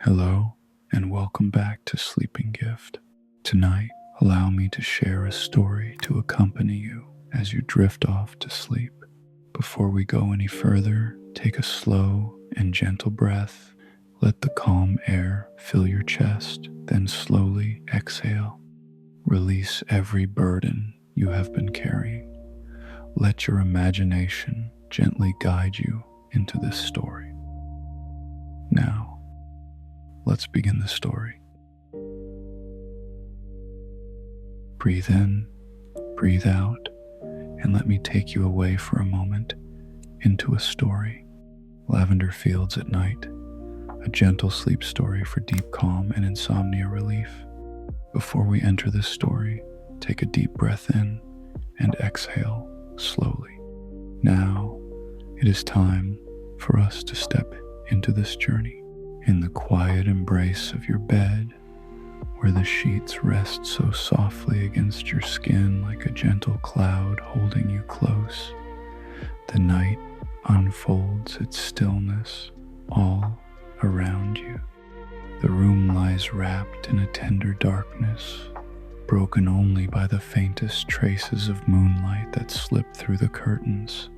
Hello, and welcome back to Sleeping Gift. Tonight, allow me to share a story to accompany you as you drift off to sleep. Before we go any further, take a slow and gentle breath. Let the calm air fill your chest, then slowly exhale. Release every burden you have been carrying. Let your imagination gently guide you into this story. Now, let's begin the story. Breathe in, breathe out, and let me take you away for a moment into a story. Lavender Fields at Night, a gentle sleep story for deep calm and insomnia relief. Before we enter this story, take a deep breath in and exhale slowly. Now, it is time for us to step into this journey. In the quiet embrace of your bed, where the sheets rest so softly against your skin like a gentle cloud holding you close, the night unfolds its stillness all around you. The room lies wrapped in a tender darkness, broken only by the faintest traces of moonlight that slip through the curtains,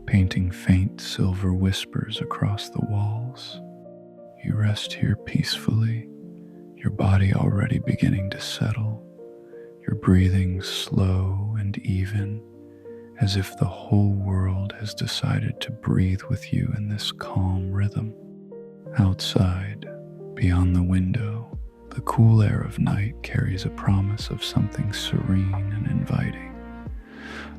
painting faint silver whispers across the walls. You rest here peacefully, your body already beginning to settle, your breathing slow and even, as if the whole world has decided to breathe with you in this calm rhythm. Outside, beyond the window, the cool air of night carries a promise of something serene and inviting,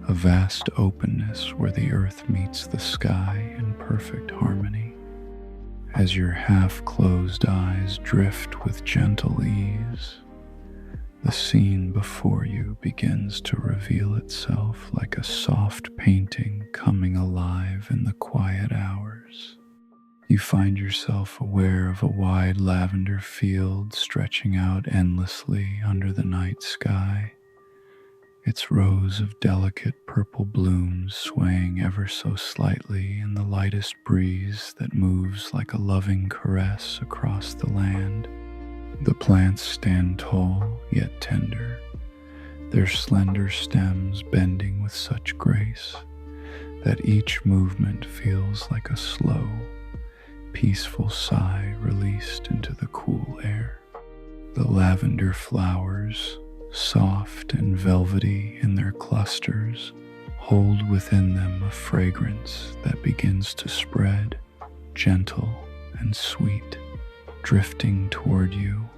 a vast openness where the earth meets the sky in perfect harmony. As your half-closed eyes drift with gentle ease, the scene before you begins to reveal itself like a soft painting coming alive in the quiet hours. You find yourself aware of a wide lavender field stretching out endlessly under the night sky, its rows of delicate purple blooms swaying ever so slightly in the lightest breeze that moves like a loving caress across the land. The plants stand tall yet tender, their slender stems bending with such grace that each movement feels like a slow, peaceful sigh released into the cool air. The lavender flowers, soft and velvety in their clusters, hold within them a fragrance that begins to spread, gentle and sweet, drifting toward you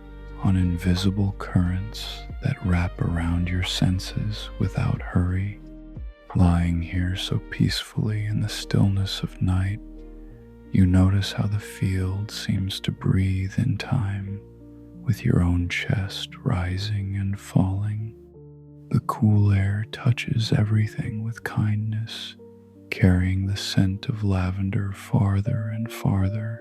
on invisible currents that wrap around your senses without hurry. Lying here so peacefully in the stillness of night, you notice how the field seems to breathe in time, with your own chest rising and falling. The cool air touches everything with kindness, carrying the scent of lavender farther and farther,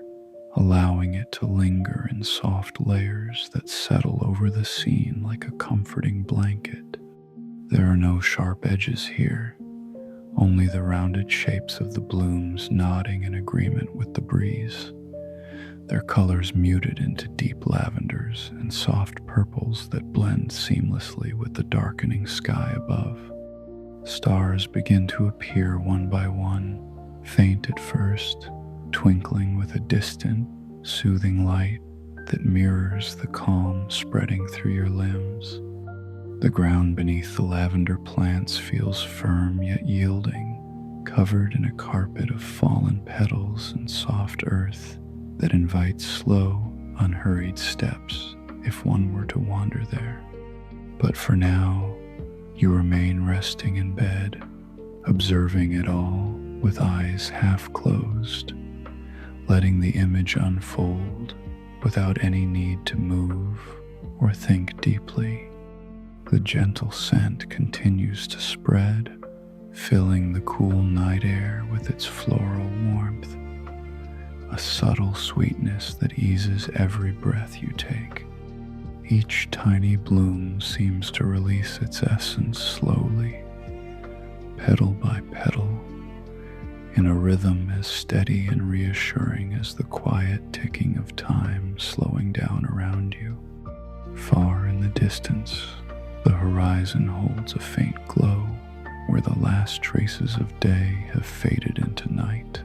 allowing it to linger in soft layers that settle over the scene like a comforting blanket. There are no sharp edges here, only the rounded shapes of the blooms nodding in agreement with the breeze, their colors muted into deep lavenders and soft purples that blend seamlessly with the darkening sky above. Stars begin to appear one by one, faint at first, twinkling with a distant, soothing light that mirrors the calm spreading through your limbs. The ground beneath the lavender plants feels firm yet yielding, covered in a carpet of fallen petals and soft earth that invites slow, unhurried steps if one were to wander there. But for now, you remain resting in bed, observing it all with eyes half closed, letting the image unfold without any need to move or think deeply. The gentle scent continues to spread, filling the cool night air with its floral warmth, a subtle sweetness that eases every breath you take. Each tiny bloom seems to release its essence slowly, petal by petal, in a rhythm as steady and reassuring as the quiet ticking of time slowing down around you. Far in the distance, the horizon holds a faint glow where the last traces of day have faded into night,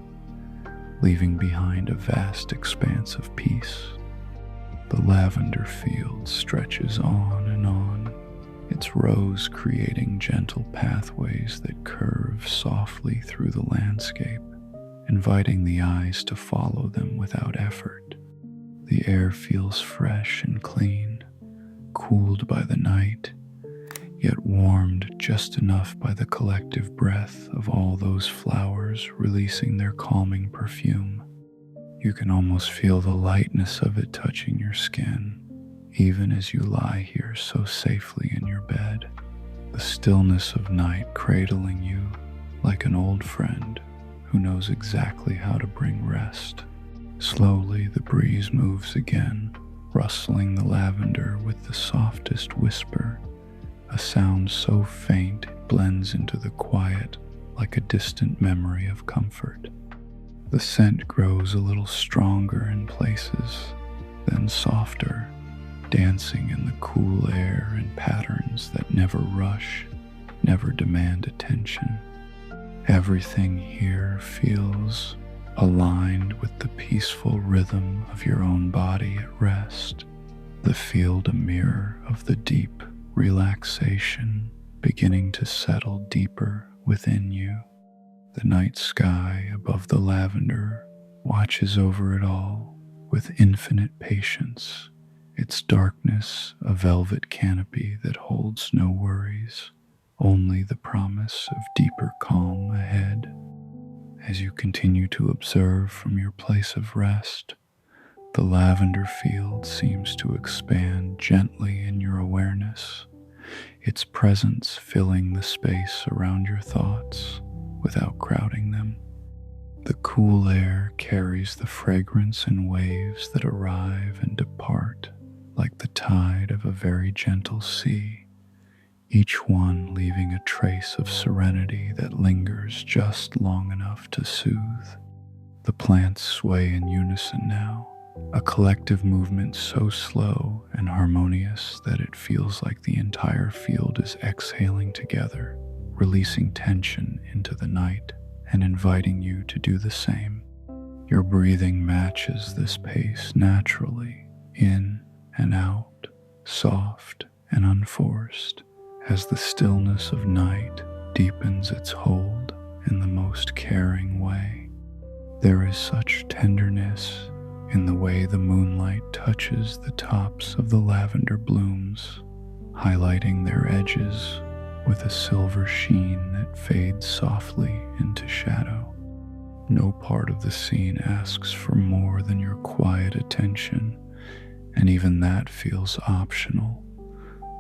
leaving behind a vast expanse of peace. The lavender field stretches on and on, its rows creating gentle pathways that curve softly through the landscape, inviting the eyes to follow them without effort. The air feels fresh and clean, cooled by the night, yet warmed just enough by the collective breath of all those flowers releasing their calming perfume. You can almost feel the lightness of it touching your skin, even as you lie here so safely in your bed, the stillness of night cradling you like an old friend who knows exactly how to bring rest. Slowly the breeze moves again, rustling the lavender with the softest whisper, a sound so faint it blends into the quiet like a distant memory of comfort. The scent grows a little stronger in places, then softer, dancing in the cool air in patterns that never rush, never demand attention. Everything here feels aligned with the peaceful rhythm of your own body at rest, the field a mirror of the deep relaxation beginning to settle deeper within you. The night sky above the lavender watches over it all with infinite patience, its darkness a velvet canopy that holds no worries, only the promise of deeper calm ahead. As you continue to observe from your place of rest, the lavender field seems to expand gently in your awareness, its presence filling the space around your thoughts without crowding them. The cool air carries the fragrance in waves that arrive and depart like the tide of a very gentle sea, each one leaving a trace of serenity that lingers just long enough to soothe. The plants sway in unison now, a collective movement so slow and harmonious that it feels like the entire field is exhaling together, releasing tension into the night and inviting you to do the same. Your breathing matches this pace naturally, in and out, soft and unforced, as the stillness of night deepens its hold in the most caring way. There is such tenderness in the way the moonlight touches the tops of the lavender blooms, highlighting their edges with a silver sheen that fades softly into shadow. No part of the scene asks for more than your quiet attention, and even that feels optional,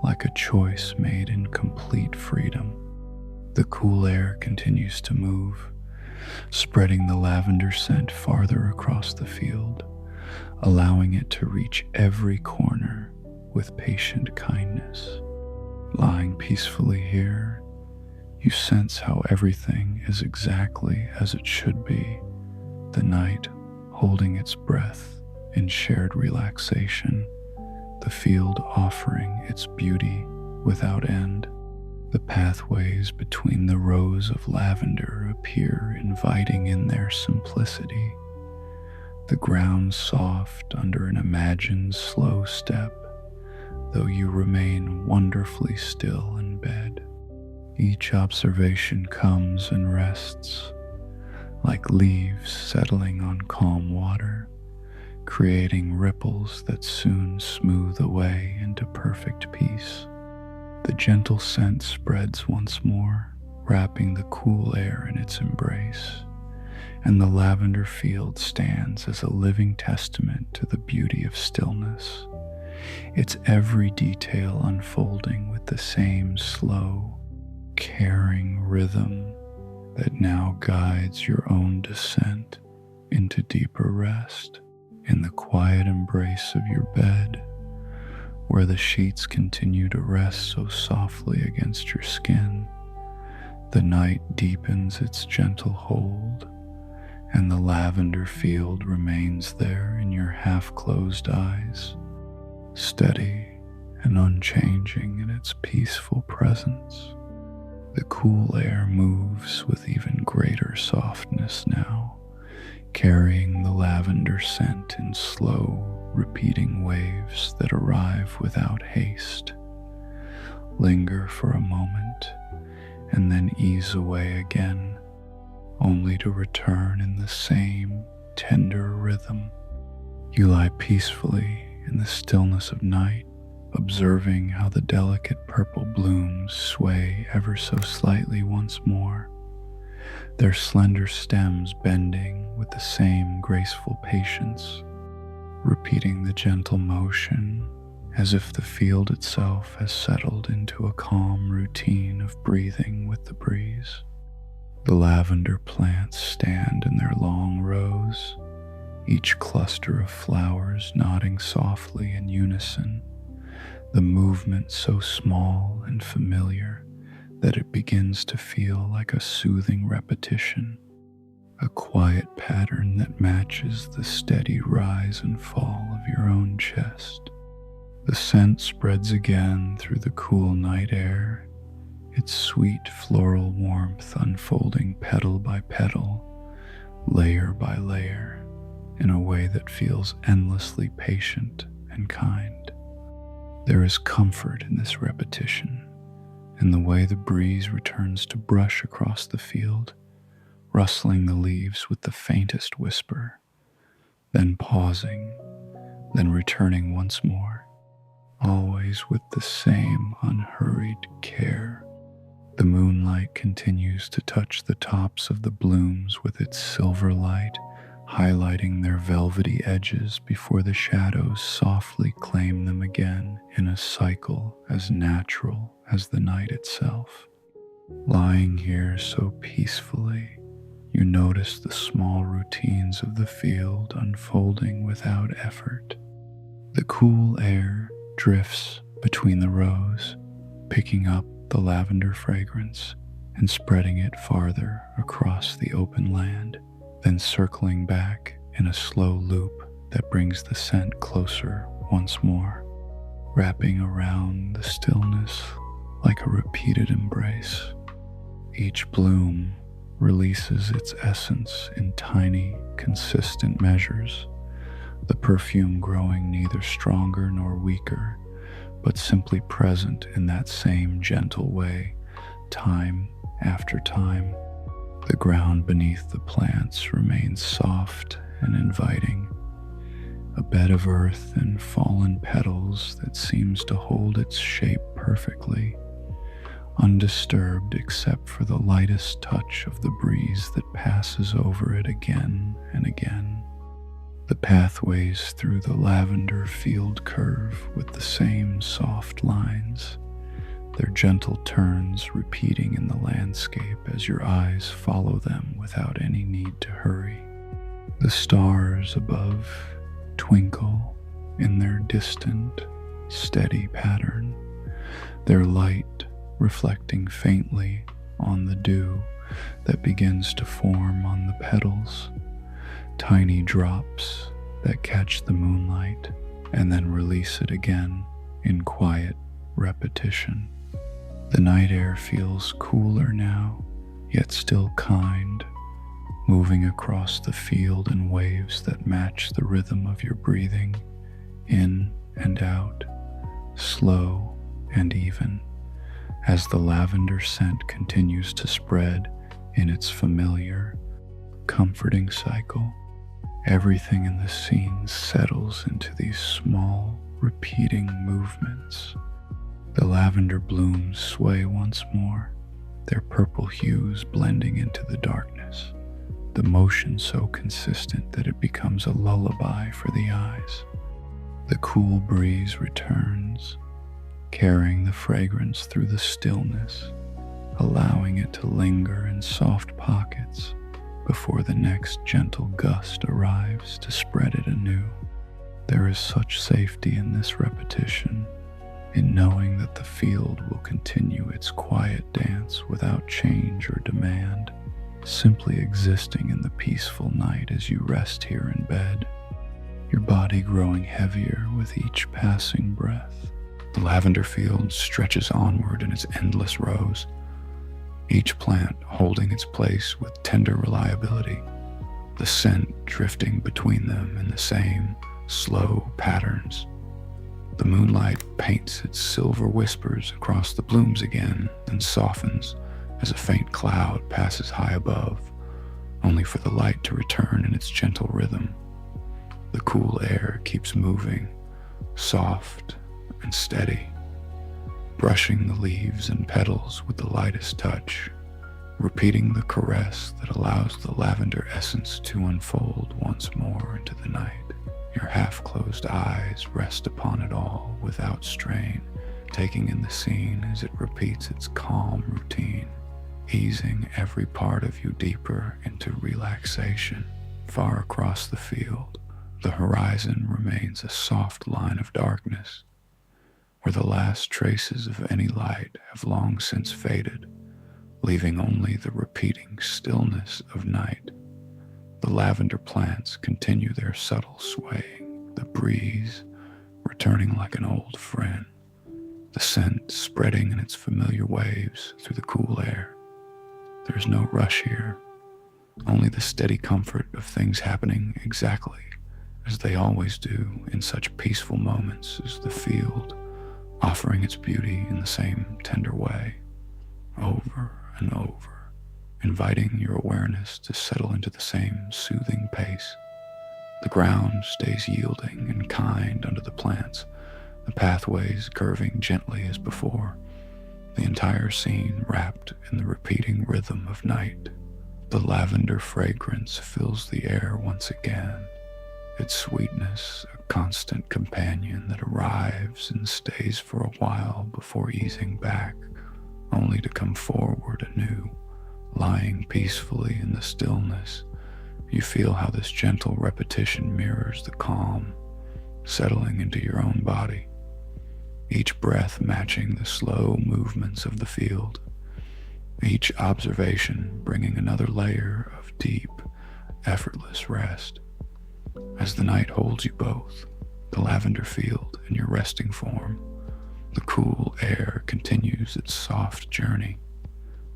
like a choice made in complete freedom. The cool air continues to move, spreading the lavender scent farther across the field, allowing it to reach every corner with patient kindness. Lying peacefully here, you sense how everything is exactly as it should be, the night holding its breath in shared relaxation, the field offering its beauty without end. The pathways between the rows of lavender appear inviting in their simplicity, the ground soft under an imagined slow step, though you remain wonderfully still in bed. Each observation comes and rests, like leaves settling on calm water, creating ripples that soon smooth away into perfect peace. The gentle scent spreads once more, wrapping the cool air in its embrace, and the lavender field stands as a living testament to the beauty of stillness, its every detail unfolding with the same slow, caring rhythm that now guides your own descent into deeper rest. In the quiet embrace of your bed, where the sheets continue to rest so softly against your skin, the night deepens its gentle hold, and the lavender field remains there in your half-closed eyes, steady and unchanging in its peaceful presence. The cool air moves with even greater softness now, carrying the lavender scent in slow, repeating waves that arrive without haste, linger for a moment, and then ease away again, only to return in the same tender rhythm. You lie peacefully in the stillness of night, observing how the delicate purple blooms sway ever so slightly once more, their slender stems bending with the same graceful patience, repeating the gentle motion as if the field itself has settled into a calm routine of breathing with the breeze. The lavender plants stand in their long rows, each cluster of flowers nodding softly in unison, the movement so small and familiar that it begins to feel like a soothing repetition, a quiet pattern that matches the steady rise and fall of your own chest. The scent spreads again through the cool night air, its sweet floral warmth unfolding petal by petal, layer by layer, in a way that feels endlessly patient and kind. There is comfort in this repetition, in the way the breeze returns to brush across the field, rustling the leaves with the faintest whisper, then pausing, then returning once more, always with the same unhurried care. The moonlight continues to touch the tops of the blooms with its silver light, highlighting their velvety edges before the shadows softly claim them again in a cycle as natural as the night itself. Lying here so peacefully, you notice the small routines of the field unfolding without effort. The cool air drifts between the rows, picking up the lavender fragrance and spreading it farther across the open land, then circling back in a slow loop that brings the scent closer once more, wrapping around the stillness like a repeated embrace. Each bloom releases its essence in tiny, consistent measures, the perfume growing neither stronger nor weaker, but simply present in that same gentle way, time after time. The ground beneath the plants remains soft and inviting, a bed of earth and fallen petals that seems to hold its shape perfectly, undisturbed except for the lightest touch of the breeze that passes over it again and again. The pathways through the lavender field curve with the same soft lines, their gentle turns repeating in the landscape as your eyes follow them without any need to hurry. The stars above twinkle in their distant, steady pattern, their light reflecting faintly on the dew that begins to form on the petals, tiny drops that catch the moonlight and then release it again in quiet repetition. The night air feels cooler now, yet still kind, moving across the field in waves that match the rhythm of your breathing, in and out, slow and even, as the lavender scent continues to spread in its familiar, comforting cycle. Everything in the scene settles into these small, repeating movements. The lavender blooms sway once more, their purple hues blending into the darkness, the motion so consistent that it becomes a lullaby for the eyes. The cool breeze returns, carrying the fragrance through the stillness, allowing it to linger in soft pockets before the next gentle gust arrives to spread it anew. There is such safety in this repetition, in knowing that the field will continue its quiet dance without change or demand, simply existing in the peaceful night as you rest here in bed, your body growing heavier with each passing breath. The lavender field stretches onward in its endless rows, each plant holding its place with tender reliability, the scent drifting between them in the same slow patterns. The moonlight paints its silver whispers across the blooms again, then softens as a faint cloud passes high above, only for the light to return in its gentle rhythm. The cool air keeps moving, soft and steady, brushing the leaves and petals with the lightest touch, repeating the caress that allows the lavender essence to unfold once more into the night. Your half-closed eyes rest upon it all without strain, taking in the scene as it repeats its calm routine, easing every part of you deeper into relaxation. Far across the field, the horizon remains a soft line of darkness, where the last traces of any light have long since faded, leaving only the repeating stillness of night. The lavender plants continue their subtle swaying, the breeze returning like an old friend, the scent spreading in its familiar waves through the cool air. There is no rush here, only the steady comfort of things happening exactly as they always do in such peaceful moments as the field, offering its beauty in the same tender way, over and over, inviting your awareness to settle into the same soothing pace. The ground stays yielding and kind under the plants, the pathways curving gently as before, the entire scene wrapped in the repeating rhythm of night. The lavender fragrance fills the air once again, its sweetness a constant companion that arrives and stays for a while before easing back, only to come forward anew. Lying peacefully in the stillness, you feel how this gentle repetition mirrors the calm, settling into your own body, each breath matching the slow movements of the field, each observation bringing another layer of deep, effortless rest. As the night holds you both, the lavender field in your resting form, the cool air continues its soft journey,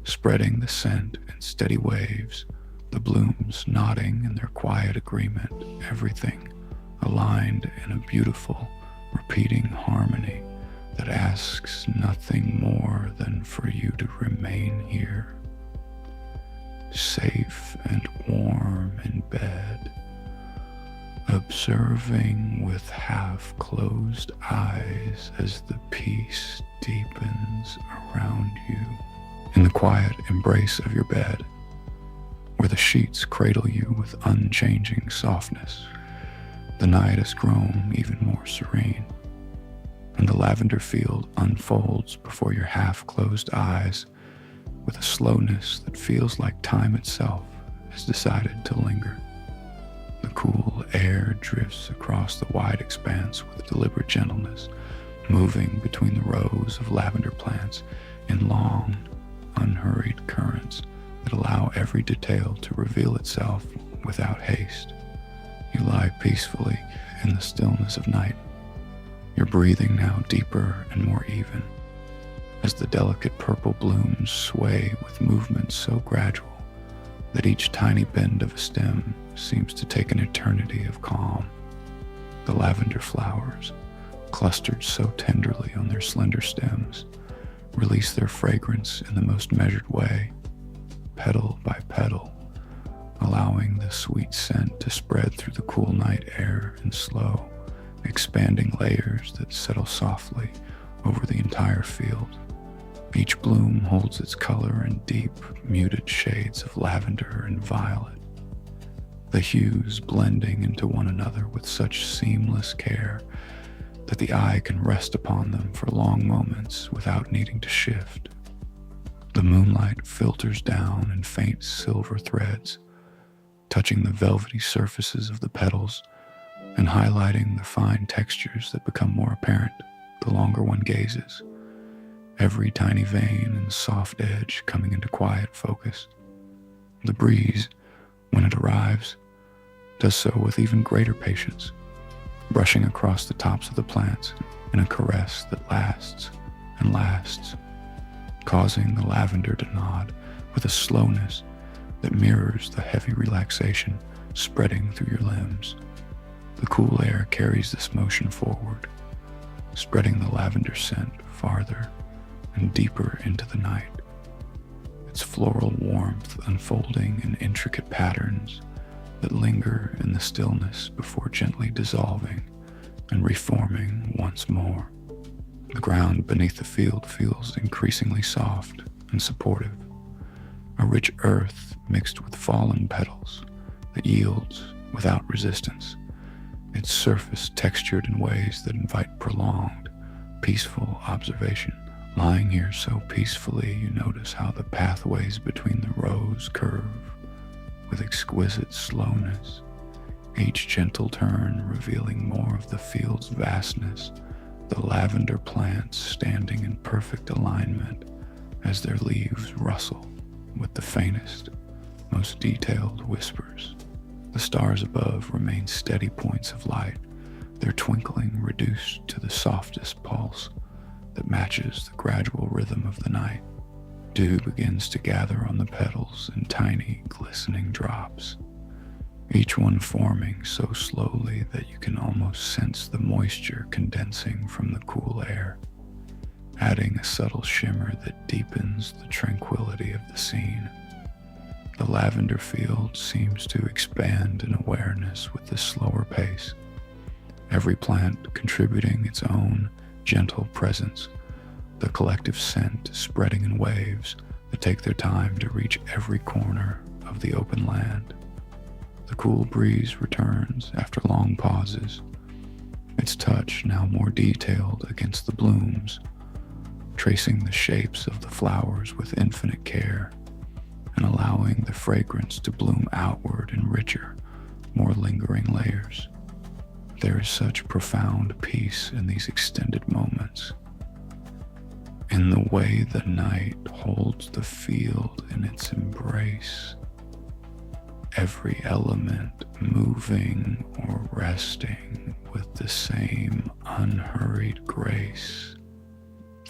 spreading the scent in steady waves, the blooms nodding in their quiet agreement, everything aligned in a beautiful, repeating harmony that asks nothing more than for you to remain here, safe and warm in bed, observing with half-closed eyes as the peace deepens around you. In the quiet embrace of your bed, where the sheets cradle you with unchanging softness, the night has grown even more serene, and the lavender field unfolds before your half-closed eyes with a slowness that feels like time itself has decided to linger. The cool air drifts across the wide expanse with deliberate gentleness, moving between the rows of lavender plants in long, unhurried currents that allow every detail to reveal itself without haste. You lie peacefully in the stillness of night, your breathing now deeper and more even, as the delicate purple blooms sway with movements so gradual that each tiny bend of a stem seems to take an eternity of calm. The lavender flowers, clustered so tenderly on their slender stems, release their fragrance in the most measured way, petal by petal, allowing the sweet scent to spread through the cool night air in slow, expanding layers that settle softly over the entire field. Each bloom holds its color in deep, muted shades of lavender and violet, the hues blending into one another with such seamless care that the eye can rest upon them for long moments without needing to shift. The moonlight filters down in faint silver threads, touching the velvety surfaces of the petals and highlighting the fine textures that become more apparent the longer one gazes, every tiny vein and soft edge coming into quiet focus. The breeze, when it arrives, does so with even greater patience, brushing across the tops of the plants in a caress that lasts and lasts, causing the lavender to nod with a slowness that mirrors the heavy relaxation spreading through your limbs. The cool air carries this motion forward, spreading the lavender scent farther and deeper into the night, its floral warmth unfolding in intricate patterns that linger in the stillness before gently dissolving and reforming once more. The ground beneath the field feels increasingly soft and supportive, a rich earth mixed with fallen petals that yields without resistance, its surface textured in ways that invite prolonged, peaceful observation. Lying here so peacefully, you notice how the pathways between the rows curve with exquisite slowness, each gentle turn revealing more of the field's vastness, the lavender plants standing in perfect alignment as their leaves rustle with the faintest, most detailed whispers. The stars above remain steady points of light, their twinkling reduced to the softest pulse that matches the gradual rhythm of the night. Dew begins to gather on the petals in tiny, glistening drops, each one forming so slowly that you can almost sense the moisture condensing from the cool air, adding a subtle shimmer that deepens the tranquility of the scene. The lavender field seems to expand in awareness with this slower pace, every plant contributing its own gentle presence, the collective scent spreading in waves that take their time to reach every corner of the open land. The cool breeze returns after long pauses, its touch now more detailed against the blooms, tracing the shapes of the flowers with infinite care and allowing the fragrance to bloom outward in richer, more lingering layers. There is such profound peace in these extended moments, in the way the night holds the field in its embrace, every element moving or resting with the same unhurried grace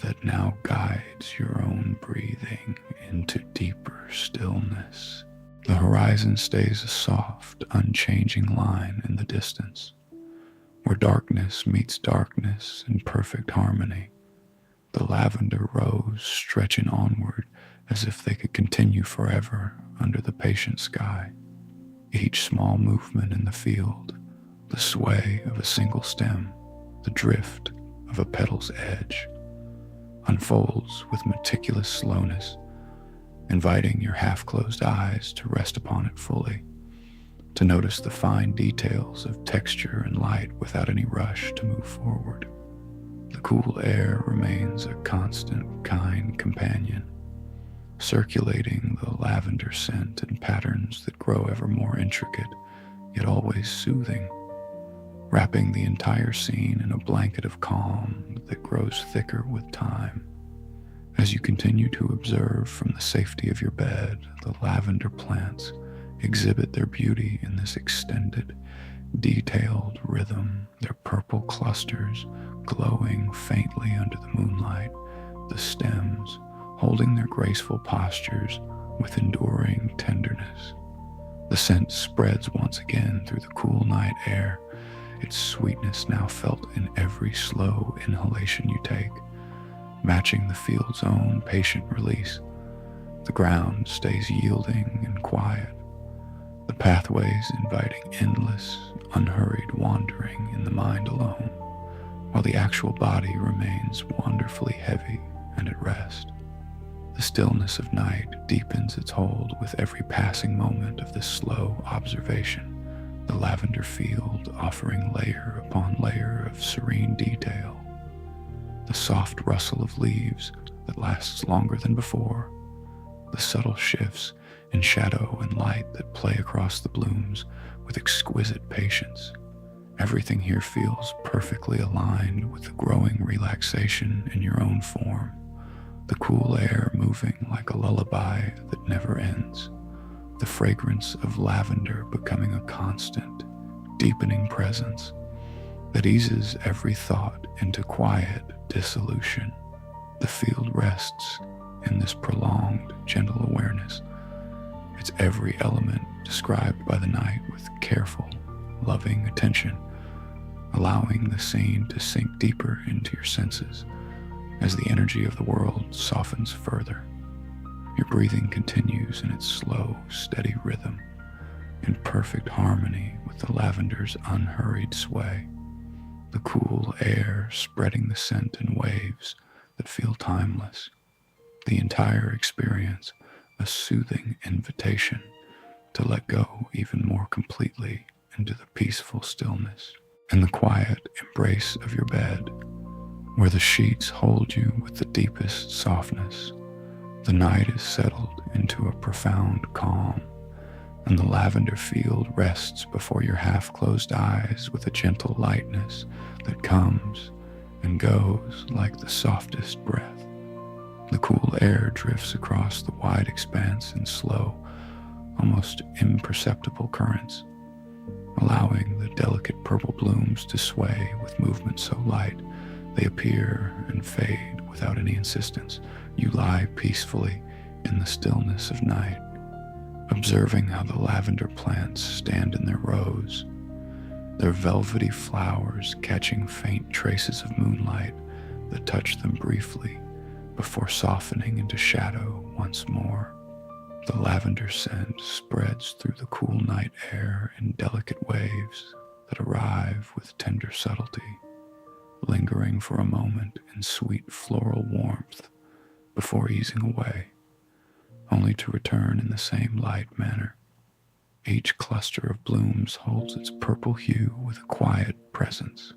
that now guides your own breathing into deeper stillness. The horizon stays a soft, unchanging line in the distance, where darkness meets darkness in perfect harmony. The lavender rows stretching onward as if they could continue forever under the patient sky. Each small movement in the field, the sway of a single stem, the drift of a petal's edge, unfolds with meticulous slowness, inviting your half-closed eyes to rest upon it fully, to notice the fine details of texture and light without any rush to move forward. The cool air remains a constant, kind companion, circulating the lavender scent in patterns that grow ever more intricate, yet always soothing, wrapping the entire scene in a blanket of calm that grows thicker with time. As you continue to observe from the safety of your bed, the lavender plants exhibit their beauty in this extended, detailed rhythm, their purple clusters glowing faintly under the moonlight, the stems holding their graceful postures with enduring tenderness. The scent spreads once again through the cool night air, its sweetness now felt in every slow inhalation you take, matching the field's own patient release. The ground stays yielding and quiet, the pathways inviting endless, unhurried wandering in the mind alone, while the actual body remains wonderfully heavy and at rest. The stillness of night deepens its hold with every passing moment of this slow observation, the lavender field offering layer upon layer of serene detail, the soft rustle of leaves that lasts longer than before, the subtle shifts in shadow and light that play across the blooms with exquisite patience. Everything here feels perfectly aligned with the growing relaxation in your own form, the cool air moving like a lullaby that never ends, the fragrance of lavender becoming a constant, deepening presence that eases every thought into quiet dissolution. The field rests in this prolonged, gentle awareness, its every element described by the night with careful, loving attention, allowing the scene to sink deeper into your senses as the energy of the world softens further. Your breathing continues in its slow, steady rhythm, in perfect harmony with the lavender's unhurried sway, the cool air spreading the scent in waves that feel timeless. The entire experience a soothing invitation to let go even more completely into the peaceful stillness and the quiet embrace of your bed, where the sheets hold you with the deepest softness. The night is settled into a profound calm, and the lavender field rests before your half-closed eyes with a gentle lightness that comes and goes like the softest breath. The cool air drifts across the wide expanse in slow, almost imperceptible currents, allowing the delicate purple blooms to sway with movement so light they appear and fade without any insistence. You lie peacefully in the stillness of night, observing how the lavender plants stand in their rows, their velvety flowers catching faint traces of moonlight that touch them briefly before softening into shadow once more. The lavender scent spreads through the cool night air in delicate waves that arrive with tender subtlety, lingering for a moment in sweet floral warmth before easing away, only to return in the same light manner. Each cluster of blooms holds its purple hue with a quiet presence,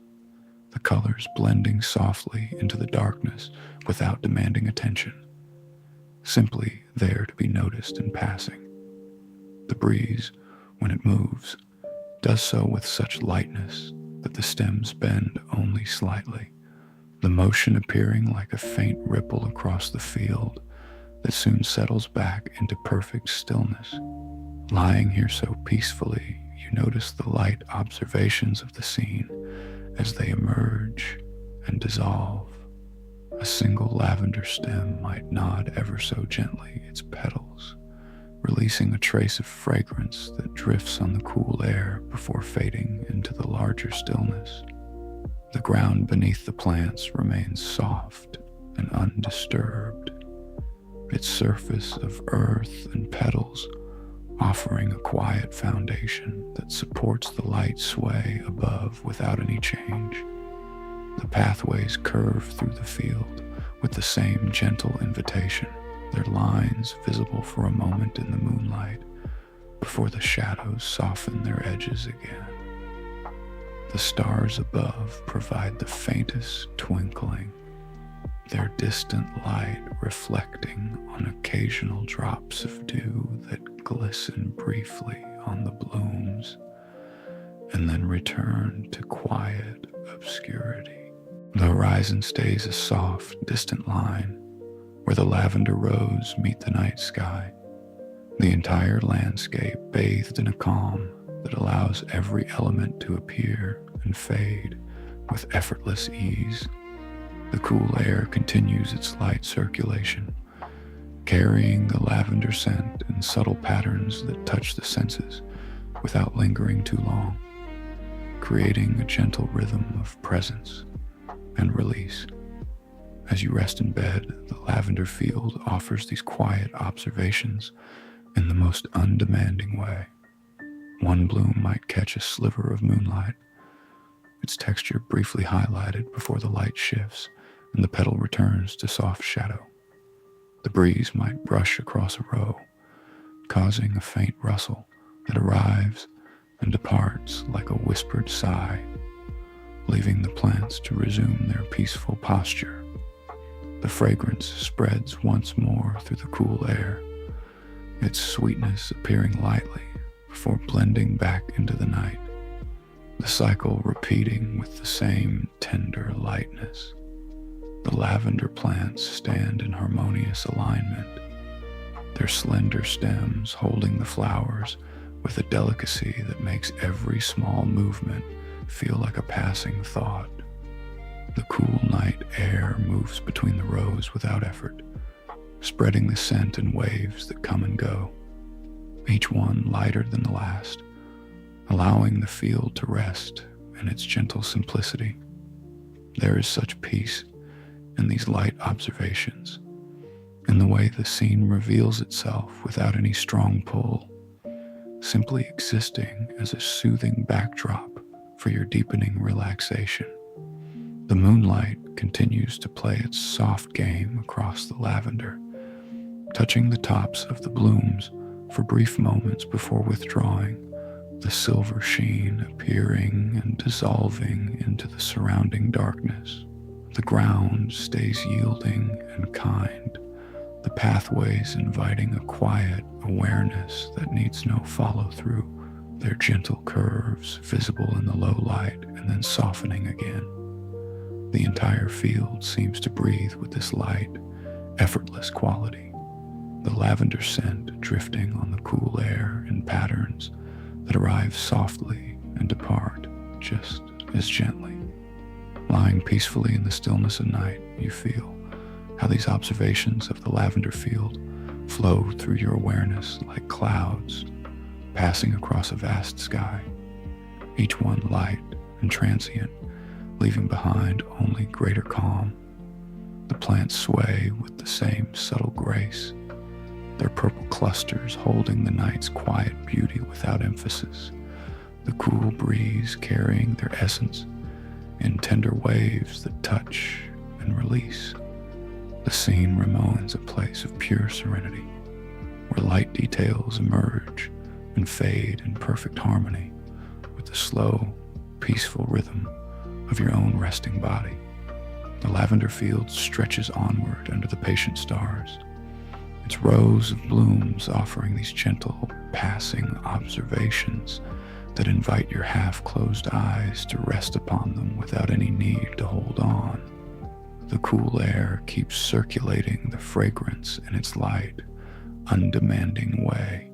the colors blending softly into the darkness without demanding attention, simply there to be noticed in passing. The breeze, when it moves, does so with such lightness that the stems bend only slightly, the motion appearing like a faint ripple across the field that soon settles back into perfect stillness. Lying here so peacefully, you notice the light observations of the scene as they emerge and dissolve. A single lavender stem might nod ever so gently its petals, releasing a trace of fragrance that drifts on the cool air before fading into the larger stillness. The ground beneath the plants remains soft and undisturbed, its surface of earth and petals offering a quiet foundation that supports the light sway above without any change. The pathways curve through the field with the same gentle invitation, their lines visible for a moment in the moonlight before the shadows soften their edges again. The stars above provide the faintest twinkling, their distant light reflecting on occasional drops of dew that glisten briefly on the blooms and then return to quiet obscurity. The horizon stays a soft, distant line where the lavender rows meet the night sky, the entire landscape bathed in a calm that allows every element to appear and fade with effortless ease. The cool air continues its light circulation, carrying the lavender scent in subtle patterns that touch the senses without lingering too long, creating a gentle rhythm of presence and release. As you rest in bed, the lavender field offers these quiet observations in the most undemanding way. One bloom might catch a sliver of moonlight, its texture briefly highlighted before the light shifts and the petal returns to soft shadow. The breeze might brush across a row, causing a faint rustle that arrives and departs like a whispered sigh, leaving the plants to resume their peaceful posture. The fragrance spreads once more through the cool air, its sweetness appearing lightly before blending back into the night, the cycle repeating with the same tender lightness. The lavender plants stand in harmonious alignment, their slender stems holding the flowers with a delicacy that makes every small movement feel like a passing thought. The cool night air moves between the rows without effort, spreading the scent in waves that come and go, each one lighter than the last, allowing the field to rest in its gentle simplicity. There is such peace in these light observations, in the way the scene reveals itself without any strong pull, simply existing as a soothing backdrop for your deepening relaxation. The moonlight continues to play its soft game across the lavender, touching the tops of the blooms for brief moments before withdrawing, the silver sheen appearing and dissolving into the surrounding darkness. The ground stays yielding and kind, the pathways inviting a quiet awareness that needs no follow-through, their gentle curves visible in the low light and then softening again. The entire field seems to breathe with this light, effortless quality, the lavender scent drifting on the cool air in patterns that arrive softly and depart just as gently. Lying peacefully in the stillness of night, you feel how these observations of the lavender field flow through your awareness like clouds passing across a vast sky, each one light and transient, leaving behind only greater calm. The plants sway with the same subtle grace, their purple clusters holding the night's quiet beauty without emphasis, the cool breeze carrying their essence in tender waves that touch and release. The scene remains a place of pure serenity, where light details emerge and fade in perfect harmony with the slow, peaceful rhythm of your own resting body. The lavender field stretches onward under the patient stars, its rows of blooms offering these gentle, passing observations that invite your half-closed eyes to rest upon them without any need to hold on. The cool air keeps circulating the fragrance in its light, undemanding way,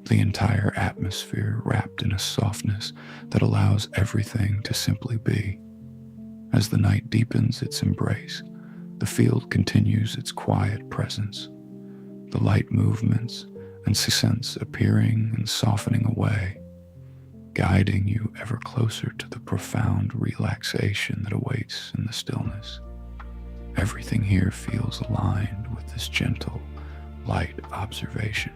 the entire atmosphere wrapped in a softness that allows everything to simply be. As the night deepens its embrace, the field continues its quiet presence, the light movements and scents appearing and softening away, guiding you ever closer to the profound relaxation that awaits in the stillness. Everything here feels aligned with this gentle, light observation.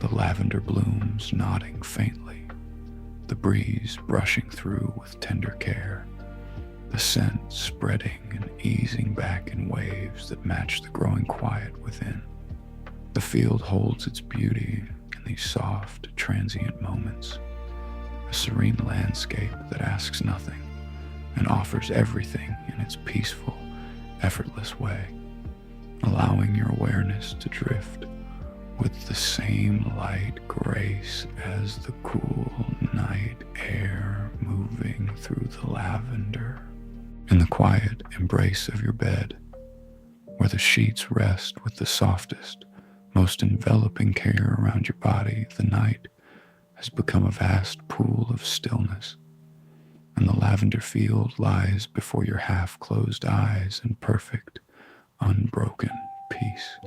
The lavender blooms nodding faintly, the breeze brushing through with tender care, the scent spreading and easing back in waves that match the growing quiet within. The field holds its beauty in these soft, transient moments, a serene landscape that asks nothing and offers everything in its peaceful, effortless way, allowing your awareness to drift with the same light grace as the cool night air moving through the lavender. In the quiet embrace of your bed, where the sheets rest with the softest, most enveloping care around your body, the night has become a vast pool of stillness, and the lavender field lies before your half-closed eyes in perfect, unbroken peace.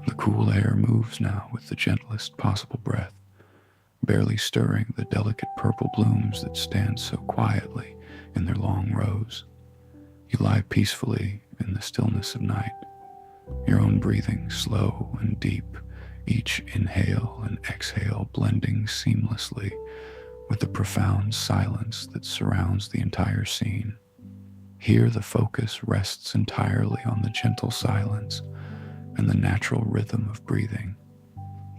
The cool air moves now with the gentlest possible breath, barely stirring the delicate purple blooms that stand so quietly in their long rows. You lie peacefully in the stillness of night, your own breathing slow and deep, each inhale and exhale blending seamlessly with the profound silence that surrounds the entire scene. Here the focus rests entirely on the gentle silence and the natural rhythm of breathing.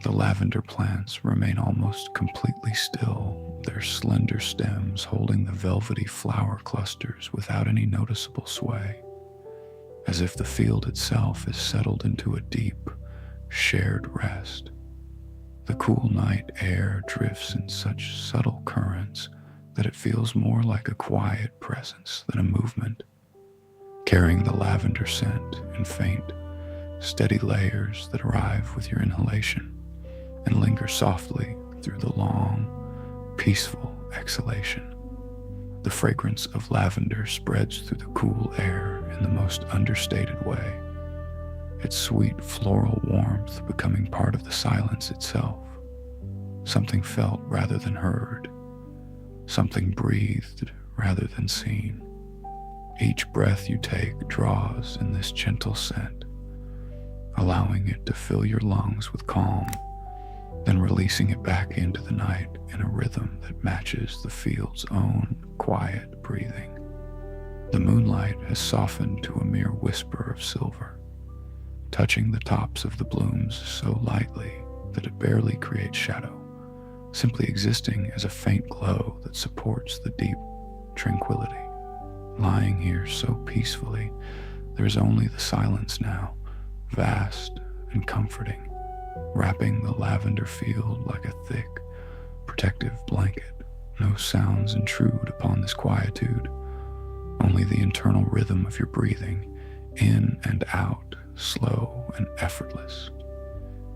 The lavender plants remain almost completely still, their slender stems holding the velvety flower clusters without any noticeable sway, as if the field itself is settled into a deep, shared rest. The cool night air drifts in such subtle currents that it feels more like a quiet presence than a movement, carrying the lavender scent in faint, steady layers that arrive with your inhalation and linger softly through the long, peaceful exhalation. The fragrance of lavender spreads through the cool air in the most understated way, its sweet floral warmth becoming part of the silence itself. Something felt rather than heard, something breathed rather than seen. Each breath you take draws in this gentle scent, allowing it to fill your lungs with calm, then releasing it back into the night in a rhythm that matches the field's own quiet breathing. The moonlight has softened to a mere whisper of silver, touching the tops of the blooms so lightly that it barely creates shadow, simply existing as a faint glow that supports the deep tranquility. Lying here so peacefully, there is only the silence now, vast and comforting, wrapping the lavender field like a thick, protective blanket. No sounds intrude upon this quietude, only the internal rhythm of your breathing, in and out, slow and effortless,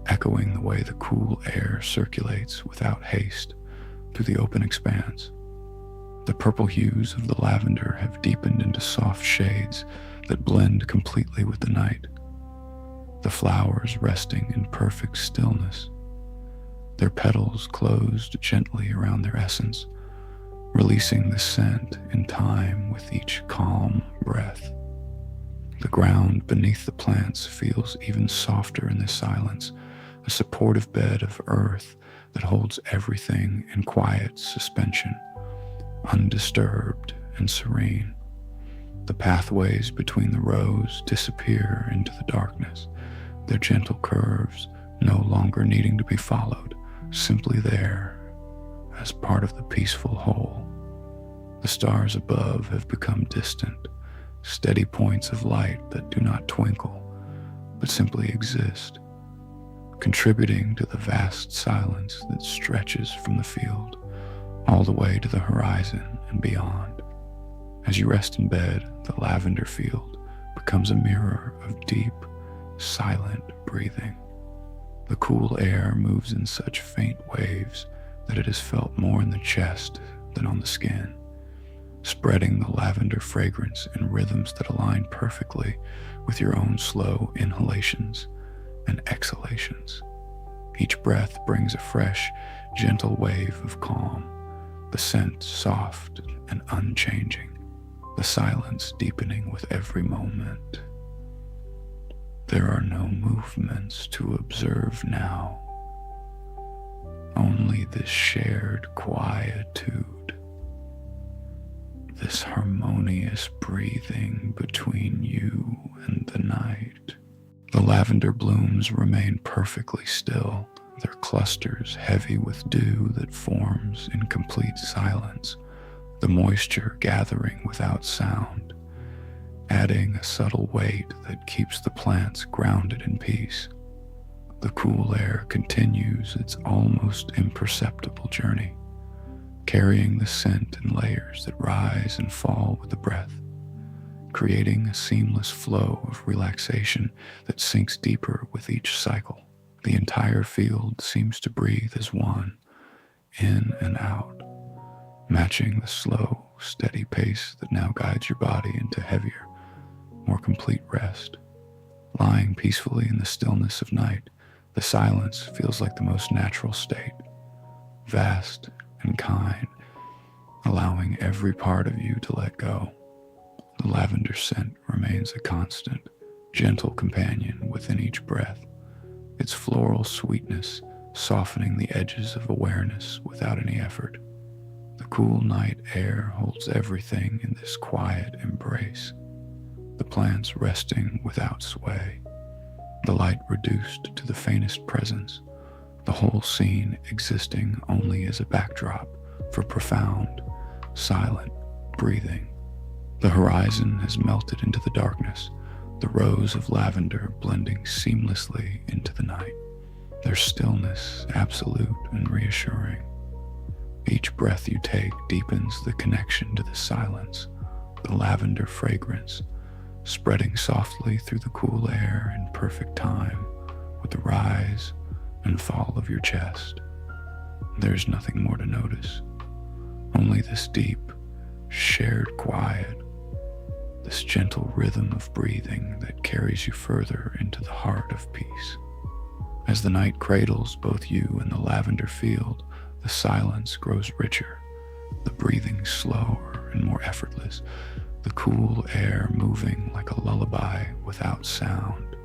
echoing the way the cool air circulates without haste through the open expanse. The purple hues of the lavender have deepened into soft shades that blend completely with the night, the flowers resting in perfect stillness, their petals closed gently around their essence, releasing the scent in time with each calm breath. The ground beneath the plants feels even softer in this silence, a supportive bed of earth that holds everything in quiet suspension, undisturbed and serene. The pathways between the rows disappear into the darkness, their gentle curves no longer needing to be followed, simply there as part of the peaceful whole. The stars above have become distant, steady points of light that do not twinkle, but simply exist, contributing to the vast silence that stretches from the field all the way to the horizon and beyond. As you rest in bed, the lavender field becomes a mirror of deep, silent breathing. The cool air moves in such faint waves that it is felt more in the chest than on the skin, spreading the lavender fragrance in rhythms that align perfectly with your own slow inhalations and exhalations. Each breath brings a fresh, gentle wave of calm, the scent soft and unchanging, the silence deepening with every moment. There are no movements to observe now, only this shared quietude, this harmonious breathing between you and the night. The lavender blooms remain perfectly still, their clusters heavy with dew that forms in complete silence, the moisture gathering without sound, adding a subtle weight that keeps the plants grounded in peace. The cool air continues its almost imperceptible journey, carrying the scent in layers that rise and fall with the breath, creating a seamless flow of relaxation that sinks deeper with each cycle. The entire field seems to breathe as one, in and out, matching the slow, steady pace that now guides your body into heavier, more complete rest. Lying peacefully in the stillness of night, the silence feels like the most natural state, vast and kind, allowing every part of you to let go. The lavender scent remains a constant, gentle companion within each breath, its floral sweetness softening the edges of awareness without any effort. The cool night air holds everything in this quiet embrace, the plants resting without sway, the light reduced to the faintest presence, the whole scene existing only as a backdrop for profound, silent breathing. The horizon has melted into the darkness, the rows of lavender blending seamlessly into the night, their stillness absolute and reassuring. Each breath you take deepens the connection to the silence, the lavender fragrance spreading softly through the cool air in perfect time with the rise and fall of your chest. There's nothing more to notice, only this deep, shared quiet, this gentle rhythm of breathing that carries you further into the heart of peace. As the night cradles both you and the lavender field, the silence grows richer, the breathing slower and more effortless, the cool air moving like a lullaby without sound.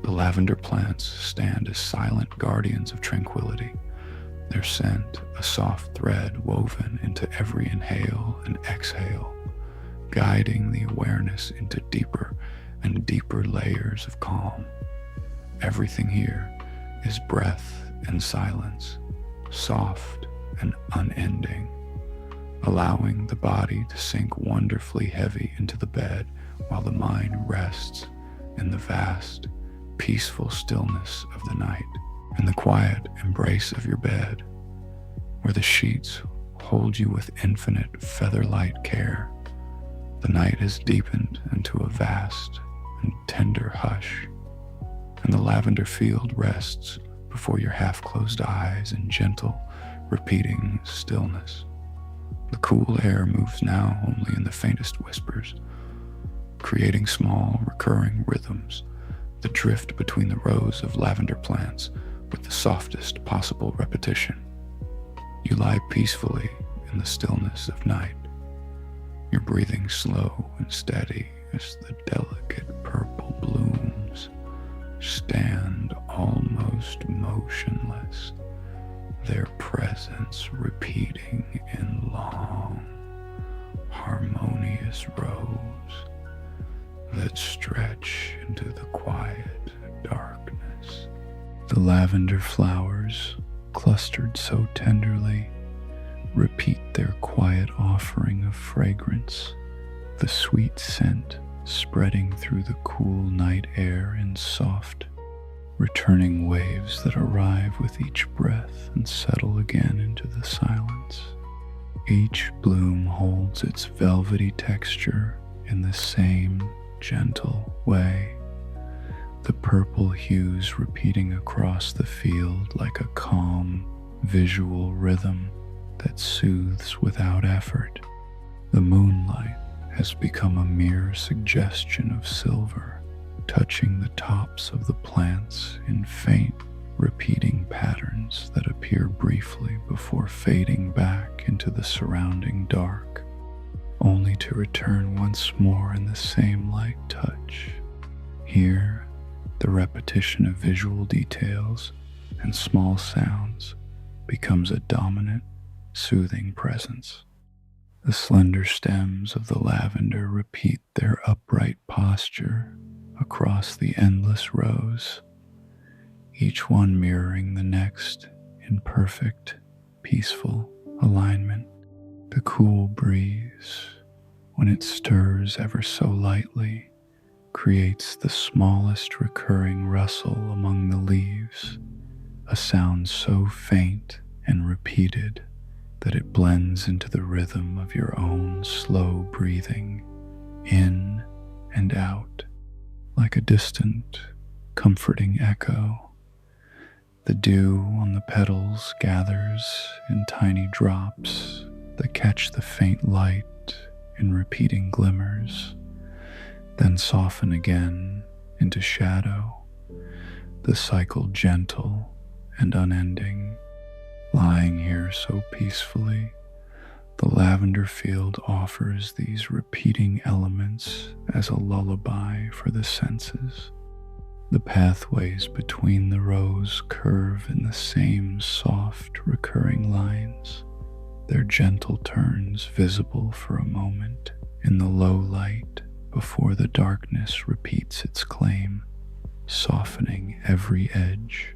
The lavender plants stand as silent guardians of tranquility, their scent a soft thread woven into every inhale and exhale, guiding the awareness into deeper and deeper layers of calm. Everything here is breath and silence, soft and unending, allowing the body to sink wonderfully heavy into the bed while the mind rests in the vast, peaceful stillness of the night, in the quiet embrace of your bed, where the sheets hold you with infinite feather-light care. The night has deepened into a vast and tender hush, and the lavender field rests before your half-closed eyes in gentle, repeating stillness. The cool air moves now only in the faintest whispers, creating small, recurring rhythms that drift between the rows of lavender plants with the softest possible repetition. You lie peacefully in the stillness of night, your breathing slow and steady as the delicate purple blooms stand almost motionless, their presence repeating in long, harmonious rows that stretch into the quiet darkness. The lavender flowers, clustered so tenderly, repeat their quiet offering of fragrance, the sweet scent spreading through the cool night air in soft, returning waves that arrive with each breath and settle again into the silence. Each bloom holds its velvety texture in the same gentle way, the purple hues repeating across the field like a calm, visual rhythm that soothes without effort. The moonlight has become a mere suggestion of silver, touching the tops of the plants in faint, repeating patterns that appear briefly before fading back into the surrounding dark, only to return once more in the same light touch. Here, the repetition of visual details and small sounds becomes a dominant, soothing presence. The slender stems of the lavender repeat their upright posture across the endless rows, each one mirroring the next in perfect, peaceful alignment. The cool breeze, when it stirs ever so lightly, creates the smallest recurring rustle among the leaves, a sound so faint and repeated that it blends into the rhythm of your own slow breathing, in and out, like a distant, comforting echo. The dew on the petals gathers in tiny drops that catch the faint light in repeating glimmers, then soften again into shadow, the cycle gentle and unending. Lying here so peacefully, the lavender field offers these repeating elements as a lullaby for the senses. The pathways between the rows curve in the same soft, recurring lines, their gentle turns visible for a moment in the low light before the darkness repeats its claim, softening every edge.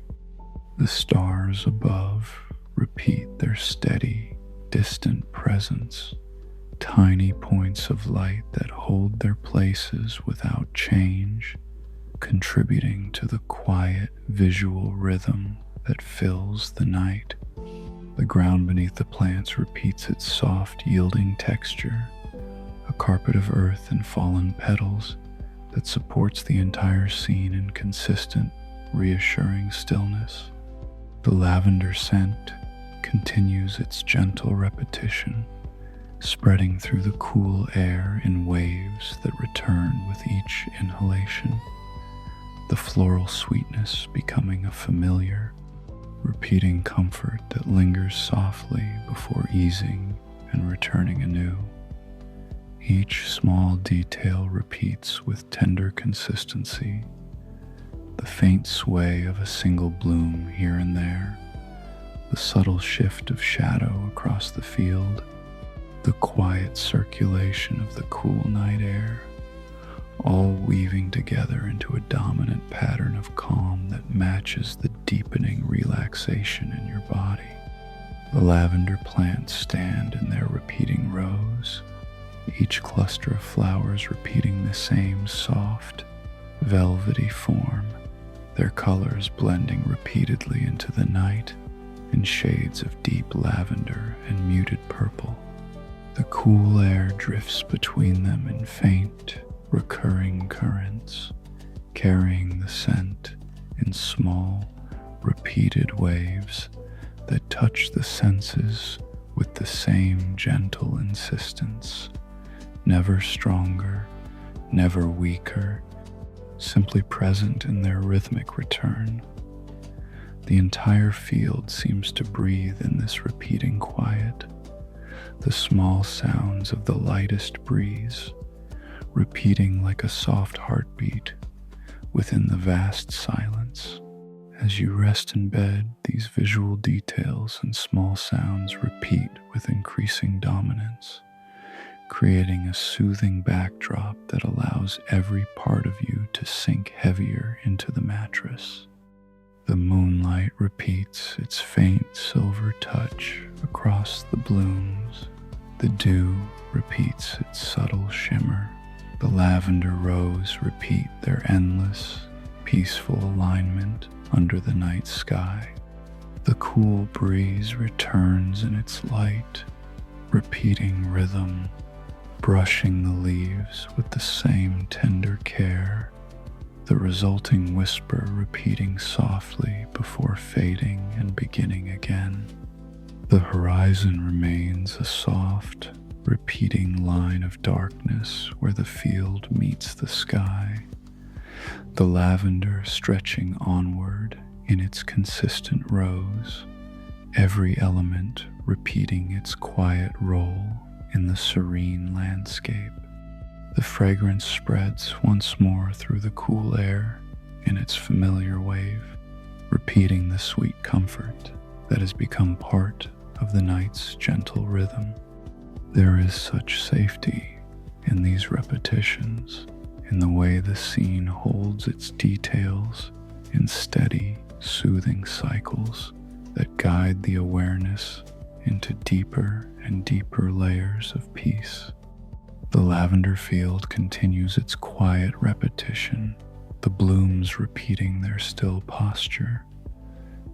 The stars above repeat their steady, distant presence, tiny points of light that hold their places without change, contributing to the quiet visual rhythm that fills the night. The ground beneath the plants repeats its soft, yielding texture, a carpet of earth and fallen petals, that supports the entire scene in consistent, reassuring stillness. The lavender scent continues its gentle repetition, spreading through the cool air in waves that return with each inhalation, the floral sweetness becoming a familiar, repeating comfort that lingers softly before easing and returning anew. Each small detail repeats with tender consistency, the faint sway of a single bloom here and there, the subtle shift of shadow across the field, the quiet circulation of the cool night air, all weaving together into a dominant pattern of calm that matches the deepening relaxation in your body. The lavender plants stand in their repeating rows, each cluster of flowers repeating the same soft, velvety form, their colors blending repeatedly into the night in shades of deep lavender and muted purple. The cool air drifts between them in faint, recurring currents, carrying the scent in small, repeated waves that touch the senses with the same gentle insistence, never stronger, never weaker, simply present in their rhythmic return. The entire field seems to breathe in this repeating quiet, the small sounds of the lightest breeze, repeating like a soft heartbeat within the vast silence. As you rest in bed, these visual details and small sounds repeat with increasing dominance, creating a soothing backdrop that allows every part of you to sink heavier into the mattress. The moonlight repeats its faint silver touch across the blooms. The dew repeats its subtle shimmer. The lavender rows repeat their endless, peaceful alignment under the night sky. The cool breeze returns in its light, repeating rhythm, brushing the leaves with the same tender care, the resulting whisper repeating softly before fading and beginning again. The horizon remains a soft, repeating line of darkness where the field meets the sky, the lavender stretching onward in its consistent rows, every element repeating its quiet role in the serene landscape. The fragrance spreads once more through the cool air in its familiar wave, repeating the sweet comfort that has become part of the night's gentle rhythm. There is such safety in these repetitions, in the way the scene holds its details in steady, soothing cycles that guide the awareness into deeper and deeper layers of peace. The lavender field continues its quiet repetition, the blooms repeating their still posture,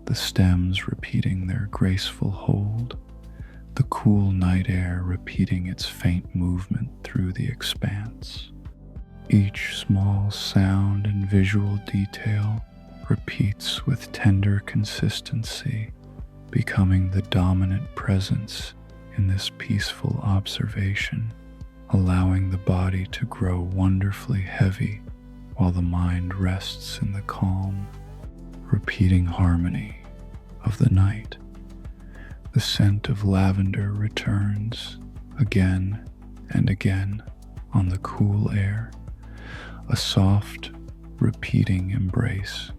the stems repeating their graceful hold, the cool night air repeating its faint movement through the expanse. Each small sound and visual detail repeats with tender consistency, becoming the dominant presence in this peaceful observation, allowing the body to grow wonderfully heavy while the mind rests in the calm, repeating harmony of the night. The scent of lavender returns again and again on the cool air, a soft, repeating embrace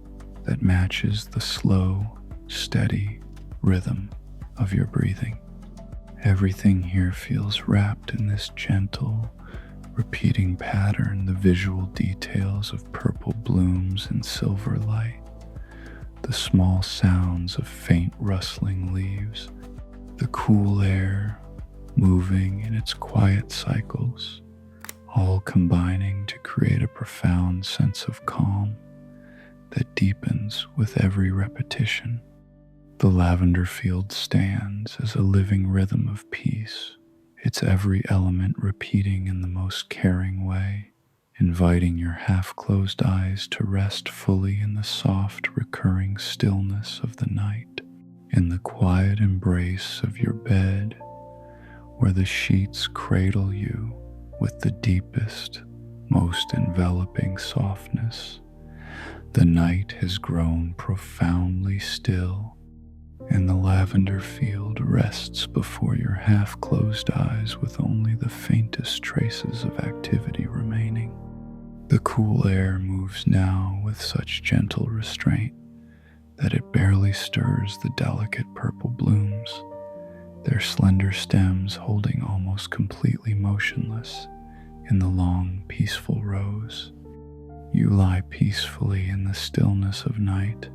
that matches the slow, steady rhythm of your breathing. Everything here feels wrapped in this gentle, repeating pattern, the visual details of purple blooms and silver light, the small sounds of faint rustling leaves, the cool air moving in its quiet cycles, all combining to create a profound sense of calm that deepens with every repetition. The lavender field stands as a living rhythm of peace, its every element repeating in the most caring way, inviting your half-closed eyes to rest fully in the soft, recurring stillness of the night, in the quiet embrace of your bed, where the sheets cradle you with the deepest, most enveloping softness. The night has grown profoundly still, and the lavender field rests before your half-closed eyes with only the faintest traces of activity remaining. The cool air moves now with such gentle restraint that it barely stirs the delicate purple blooms, their slender stems holding almost completely motionless in the long, peaceful rows. You lie peacefully in the stillness of night,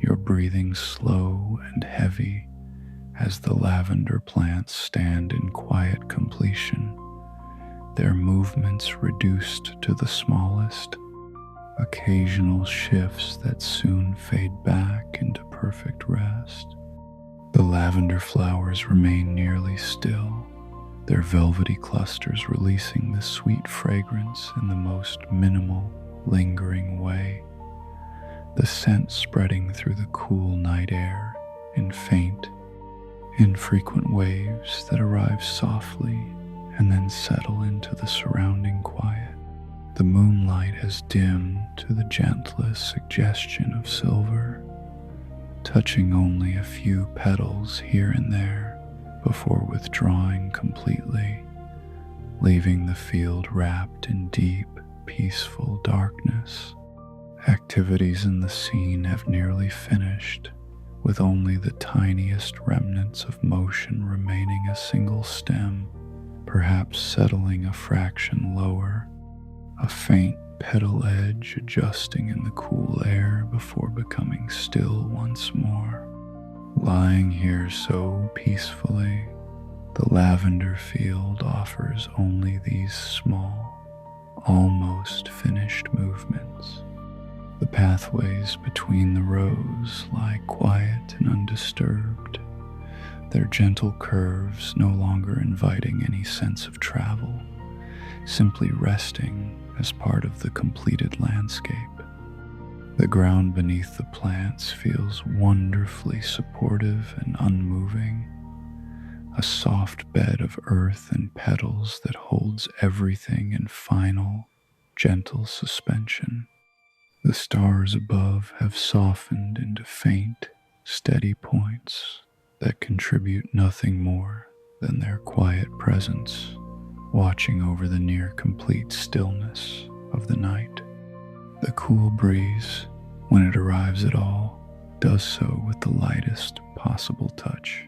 your breathing slow and heavy as the lavender plants stand in quiet completion, their movements reduced to the smallest, occasional shifts that soon fade back into perfect rest. The lavender flowers remain nearly still, their velvety clusters releasing the sweet fragrance in the most minimal, lingering way, the scent spreading through the cool night air in faint, infrequent waves that arrive softly and then settle into the surrounding quiet. The moonlight has dimmed to the gentlest suggestion of silver, touching only a few petals here and there before withdrawing completely, leaving the field wrapped in deep, peaceful darkness. Activities in the scene have nearly finished, with only the tiniest remnants of motion remaining a single stem, perhaps settling a fraction lower, a faint petal edge adjusting in the cool air before becoming still once more. Lying here so peacefully, the lavender field offers only these small, almost finished movements. The pathways between the rows lie quiet and undisturbed, their gentle curves no longer inviting any sense of travel, simply resting as part of the completed landscape. The ground beneath the plants feels wonderfully supportive and unmoving, a soft bed of earth and petals that holds everything in final, gentle suspension. The stars above have softened into faint, steady points that contribute nothing more than their quiet presence, watching over the near complete stillness of the night. The cool breeze, when it arrives at all, does so with the lightest possible touch,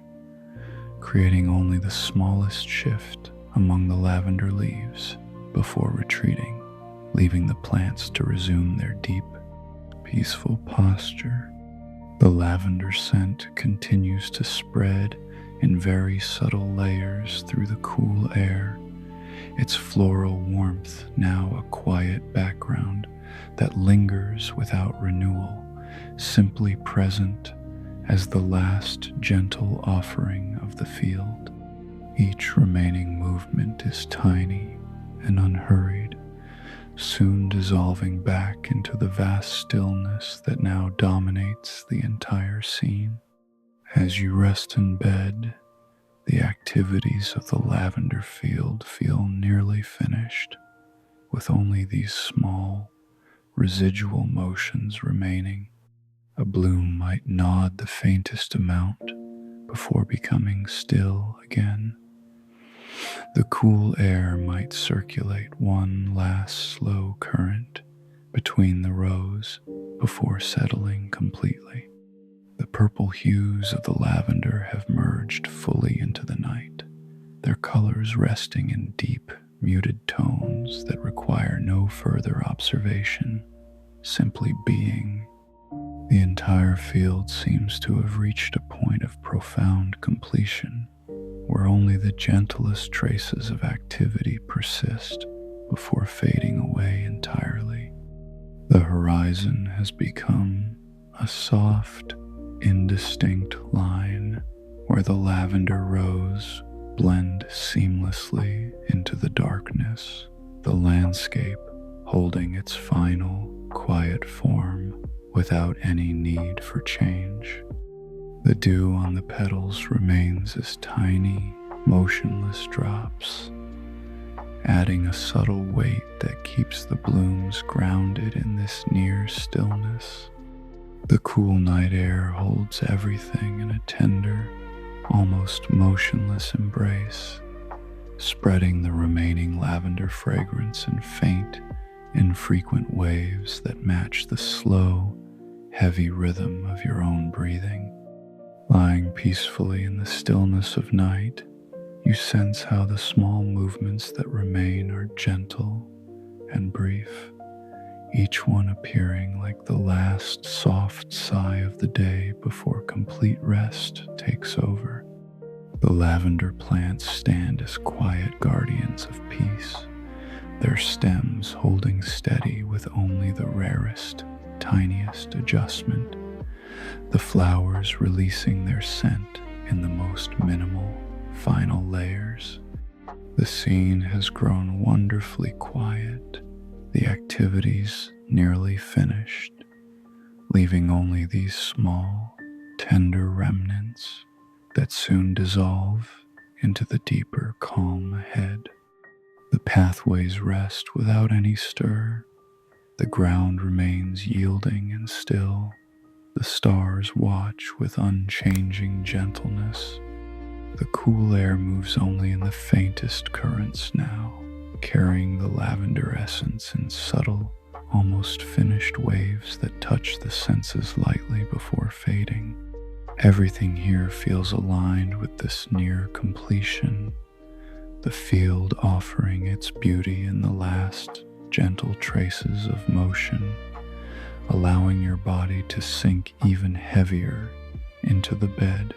creating only the smallest shift among the lavender leaves before retreating, leaving the plants to resume their deep, peaceful posture. The lavender scent continues to spread in very subtle layers through the cool air, its floral warmth now a quiet background that lingers without renewal, simply present as the last gentle offering of the field. Each remaining movement is tiny and unhurried, soon dissolving back into the vast stillness that now dominates the entire scene. As you rest in bed, the activities of the lavender field feel nearly finished, with only these small, residual motions remaining. A bloom might nod the faintest amount before becoming still again. The cool air might circulate one last slow current between the rows before settling completely. The purple hues of the lavender have merged fully into the night, their colors resting in deep, muted tones that require no further observation, simply being. The entire field seems to have reached a point of profound completion, where only the gentlest traces of activity persist before fading away entirely. The horizon has become a soft, indistinct line where the lavender rows blend seamlessly into the darkness, the landscape holding its final, quiet form without any need for change. The dew on the petals remains as tiny, motionless drops, adding a subtle weight that keeps the blooms grounded in this near stillness. The cool night air holds everything in a tender, almost motionless embrace, spreading the remaining lavender fragrance in faint, infrequent waves that match the slow, heavy rhythm of your own breathing. Lying peacefully in the stillness of night, you sense how the small movements that remain are gentle and brief, each one appearing like the last soft sigh of the day before complete rest takes over. The lavender plants stand as quiet guardians of peace, their stems holding steady with only the rarest, tiniest adjustment, the flowers releasing their scent in the most minimal, final layers. The scene has grown wonderfully quiet, the activities nearly finished, leaving only these small, tender remnants that soon dissolve into the deeper calm ahead. The pathways rest without any stir, the ground remains yielding and still, the stars watch with unchanging gentleness. The cool air moves only in the faintest currents now, carrying the lavender essence in subtle, almost finished waves that touch the senses lightly before fading. Everything here feels aligned with this near completion, the field offering its beauty in the last gentle traces of motion, allowing your body to sink even heavier into the bed,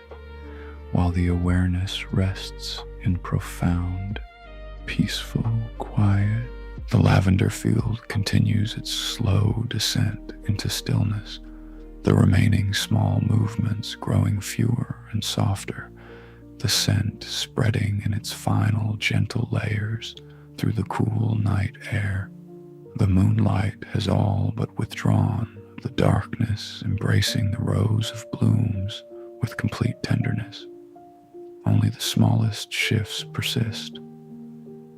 while the awareness rests in profound, peaceful quiet. The lavender field continues its slow descent into stillness, the remaining small movements growing fewer and softer, the scent spreading in its final gentle layers through the cool night air. The moonlight has all but withdrawn, the darkness embracing the rows of blooms with complete tenderness. Only the smallest shifts persist,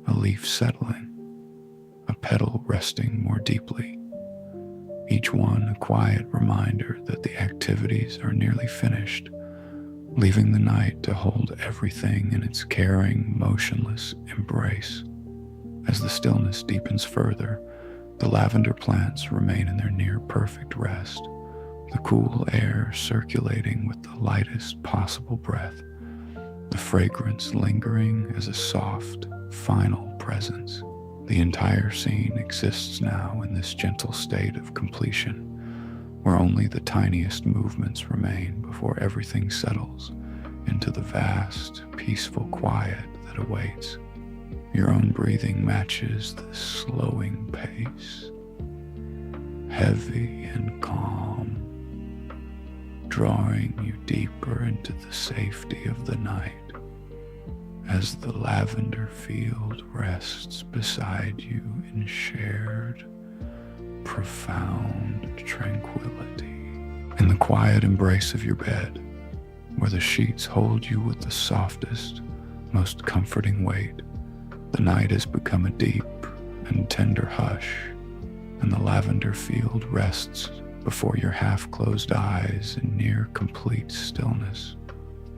a leaf settling, a petal resting more deeply, each one a quiet reminder that the activities are nearly finished, leaving the night to hold everything in its caring, motionless embrace. As the stillness deepens further, the lavender plants remain in their near-perfect rest, the cool air circulating with the lightest possible breath, the fragrance lingering as a soft, final presence. The entire scene exists now in this gentle state of completion, where only the tiniest movements remain before everything settles into the vast, peaceful quiet that awaits. Your own breathing matches the slowing pace, heavy and calm, drawing you deeper into the safety of the night as the lavender field rests beside you in shared, profound tranquility. In the quiet embrace of your bed, where the sheets hold you with the softest, most comforting weight, the night has become a deep and tender hush, and the lavender field rests before your half-closed eyes in near complete stillness.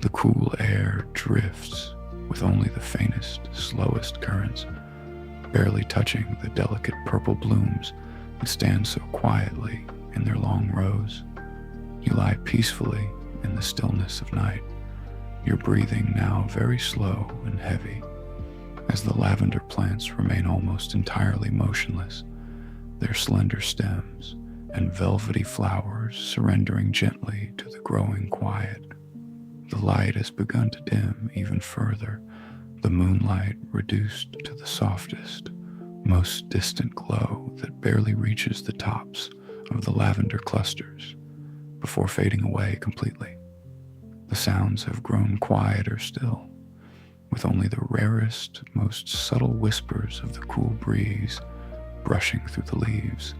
The cool air drifts with only the faintest, slowest currents, barely touching the delicate purple blooms that stand so quietly in their long rows. You lie peacefully in the stillness of night, your breathing now very slow and heavy, as the lavender plants remain almost entirely motionless, their slender stems and velvety flowers surrendering gently to the growing quiet. The light has begun to dim even further, the moonlight reduced to the softest, most distant glow that barely reaches the tops of the lavender clusters before fading away completely. The sounds have grown quieter still, with only the rarest, most subtle whispers of the cool breeze brushing through the leaves,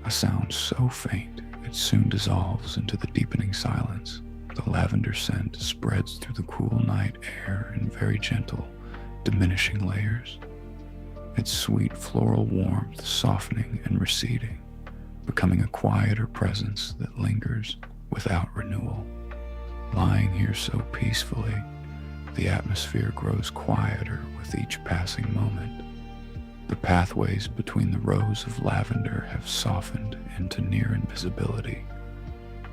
a sound so faint it soon dissolves into the deepening silence. The lavender scent spreads through the cool night air in very gentle, diminishing layers, its sweet floral warmth softening and receding, becoming a quieter presence that lingers without renewal. Lying here so peacefully, the atmosphere grows quieter with each passing moment. The pathways between the rows of lavender have softened into near invisibility,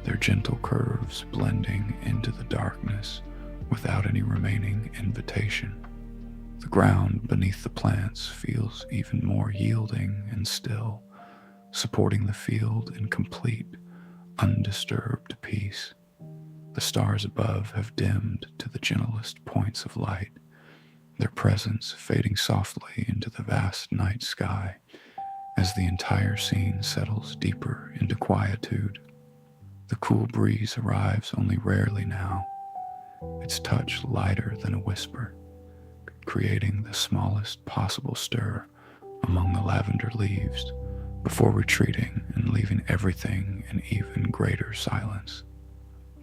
their gentle curves blending into the darkness without any remaining invitation. The ground beneath the plants feels even more yielding and still, supporting the field in complete, undisturbed peace. The stars above have dimmed to the gentlest points of light, their presence fading softly into the vast night sky as the entire scene settles deeper into quietude. The cool breeze arrives only rarely now, its touch lighter than a whisper, creating the smallest possible stir among the lavender leaves before retreating and leaving everything in even greater silence.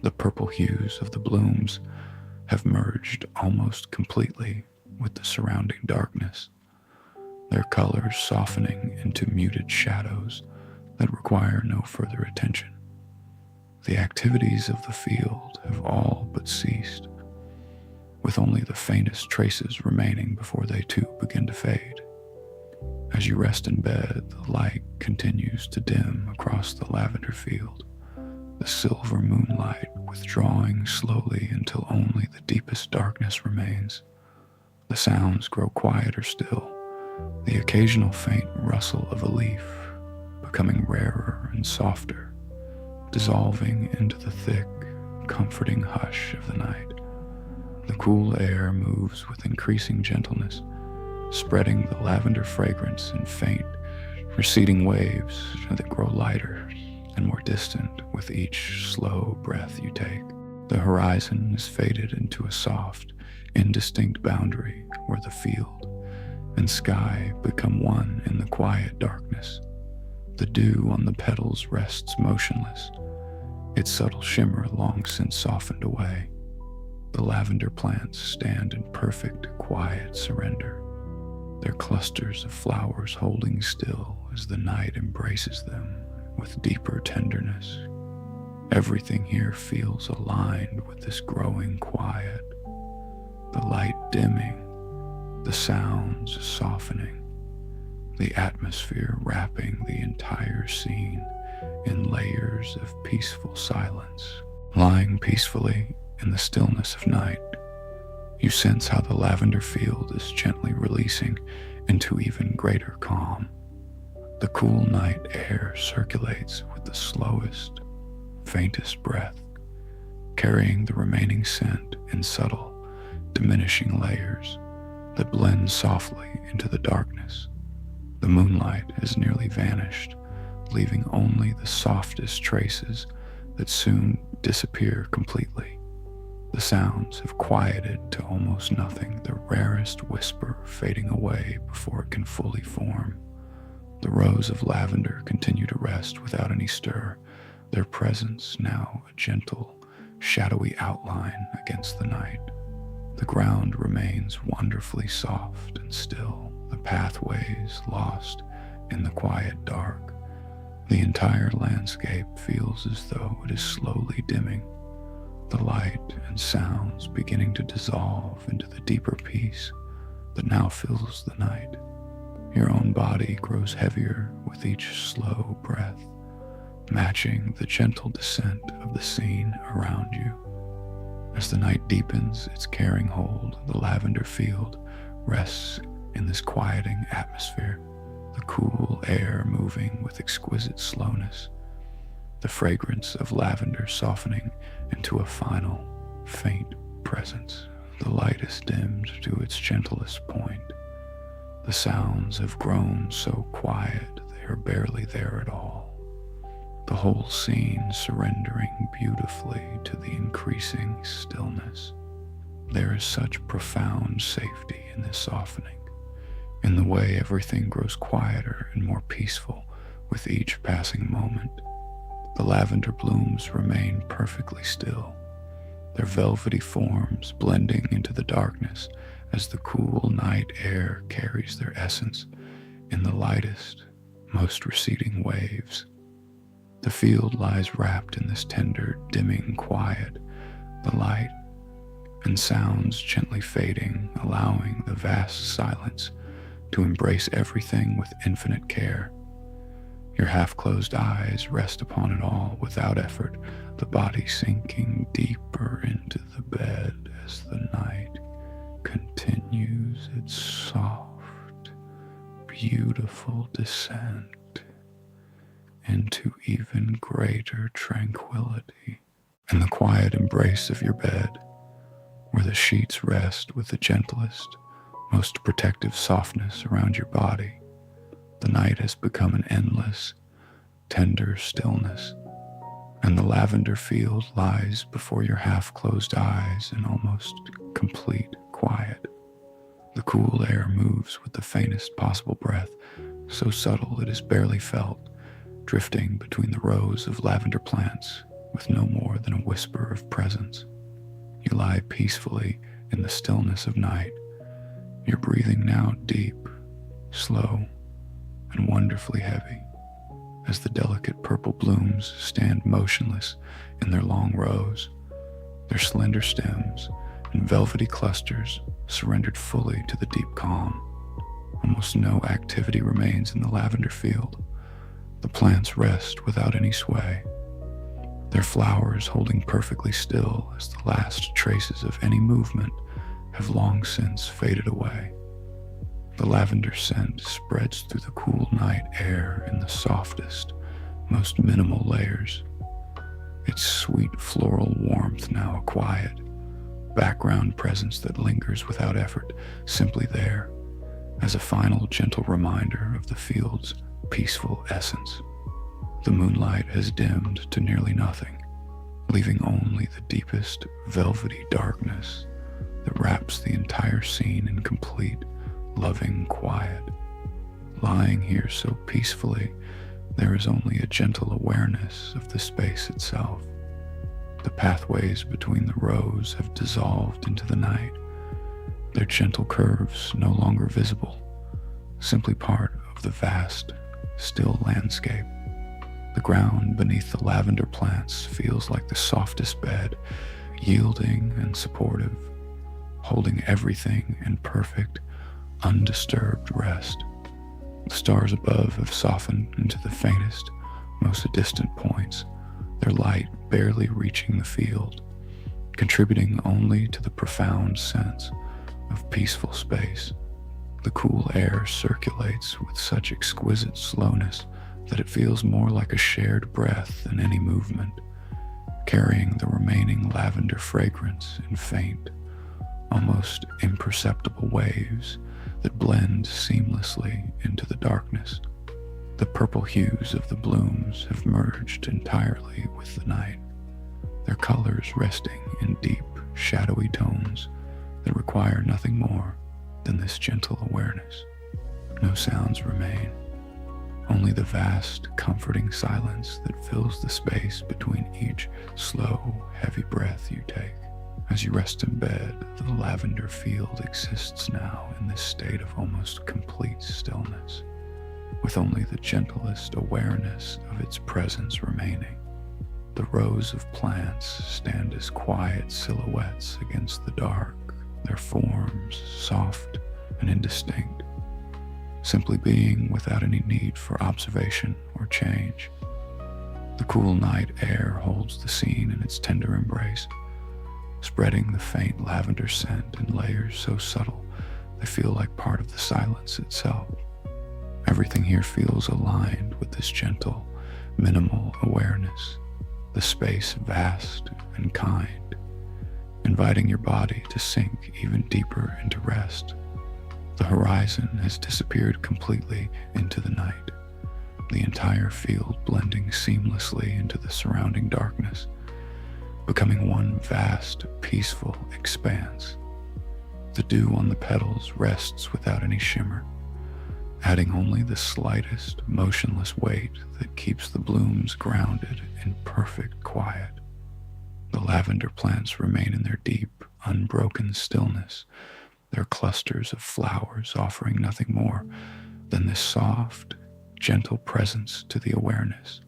The purple hues of the blooms have merged almost completely with the surrounding darkness, their colors softening into muted shadows that require no further attention. The activities of the field have all but ceased, with only the faintest traces remaining before they too begin to fade. As you rest in bed, the light continues to dim across the lavender field, the silver moonlight withdrawing slowly until only the deepest darkness remains. The sounds grow quieter still, the occasional faint rustle of a leaf becoming rarer and softer, dissolving into the thick, comforting hush of the night. The cool air moves with increasing gentleness, spreading the lavender fragrance in faint, receding waves that grow lighter and more distant with each slow breath you take. The horizon is faded into a soft, indistinct boundary where the field and sky become one in the quiet darkness. The dew on the petals rests motionless, its subtle shimmer long since softened away. The lavender plants stand in perfect, quiet surrender, their clusters of flowers holding still as the night embraces them with deeper tenderness. Everything here feels aligned with this growing quiet, the light dimming, the sounds softening, the atmosphere wrapping the entire scene in layers of peaceful silence. Lying peacefully in the stillness of night, you sense how the lavender field is gently releasing into even greater calm. The cool night air circulates with the slowest, faintest breath, carrying the remaining scent in subtle, diminishing layers that blend softly into the darkness. The moonlight has nearly vanished, leaving only the softest traces that soon disappear completely. The sounds have quieted to almost nothing, the rarest whisper fading away before it can fully form. The rows of lavender continue to rest without any stir, their presence now a gentle, shadowy outline against the night. The ground remains wonderfully soft and still, the pathways lost in the quiet dark. The entire landscape feels as though it is slowly dimming, the light and sounds beginning to dissolve into the deeper peace that now fills the night. Your own body grows heavier with each slow breath, matching the gentle descent of the scene around you. As the night deepens its carrying hold, the lavender field rests in this quieting atmosphere, the cool air moving with exquisite slowness, the fragrance of lavender softening into a final, faint presence. The light is dimmed to its gentlest point. The sounds have grown so quiet they are barely there at all, the whole scene surrendering beautifully to the increasing stillness. There is such profound safety in this softening, In the way everything grows quieter and more peaceful with each passing moment, the lavender blooms remain perfectly still, their velvety forms blending into the darkness as the cool night air carries their essence in the lightest, most receding waves. The field lies wrapped in this tender, dimming quiet, the light and sounds gently fading, allowing the vast silence to embrace everything with infinite care. Your half-closed eyes rest upon it all without effort, the body sinking deeper into the bed as the night continues its soft, beautiful descent into even greater tranquility. In the quiet embrace of your bed, where the sheets rest with the gentlest, most protective softness around your body, the night has become an endless, tender stillness, and the lavender field lies before your half-closed eyes in almost complete quiet. The cool air moves with the faintest possible breath, so subtle it is barely felt, drifting between the rows of lavender plants with no more than a whisper of presence. You lie peacefully in the stillness of night, your breathing now deep, slow, and wonderfully heavy, as the delicate purple blooms stand motionless in their long rows, their slender stems and velvety clusters surrendered fully to the deep calm. Almost no activity remains in the lavender field. The plants rest without any sway, their flowers holding perfectly still as the last traces of any movement have long since faded away. The lavender scent spreads through the cool night air in the softest, most minimal layers, its sweet floral warmth now a quiet, background presence that lingers without effort, simply there, as a final gentle reminder of the field's peaceful essence. The moonlight has dimmed to nearly nothing, leaving only the deepest velvety darkness that wraps the entire scene in complete, loving quiet. Lying here so peacefully, there is only a gentle awareness of the space itself. The pathways between the rows have dissolved into the night, their gentle curves no longer visible, simply part of the vast, still landscape. The ground beneath the lavender plants feels like the softest bed, yielding and supportive, holding everything in perfect, undisturbed rest. The stars above have softened into the faintest, most distant points, their light barely reaching the field, contributing only to the profound sense of peaceful space. The cool air circulates with such exquisite slowness that it feels more like a shared breath than any movement, carrying the remaining lavender fragrance in faint, almost imperceptible waves that blend seamlessly into the darkness. The purple hues of the blooms have merged entirely with the night, their colors resting in deep, shadowy tones that require nothing more than this gentle awareness. No sounds remain, only the vast, comforting silence that fills the space between each slow, heavy breath you take. As you rest in bed, the lavender field exists now in this state of almost complete stillness, with only the gentlest awareness of its presence remaining. The rows of plants stand as quiet silhouettes against the dark, their forms soft and indistinct, simply being without any need for observation or change. The cool night air holds the scene in its tender embrace, spreading the faint lavender scent in layers so subtle they feel like part of the silence itself. Everything here feels aligned with this gentle, minimal awareness, the space vast and kind, inviting your body to sink even deeper into rest. The horizon has disappeared completely into the night, the entire field blending seamlessly into the surrounding darkness, becoming one vast, peaceful expanse. The dew on the petals rests without any shimmer, adding only the slightest motionless weight that keeps the blooms grounded in perfect quiet. The lavender plants remain in their deep, unbroken stillness, their clusters of flowers offering nothing more than this soft, gentle presence to the awareness.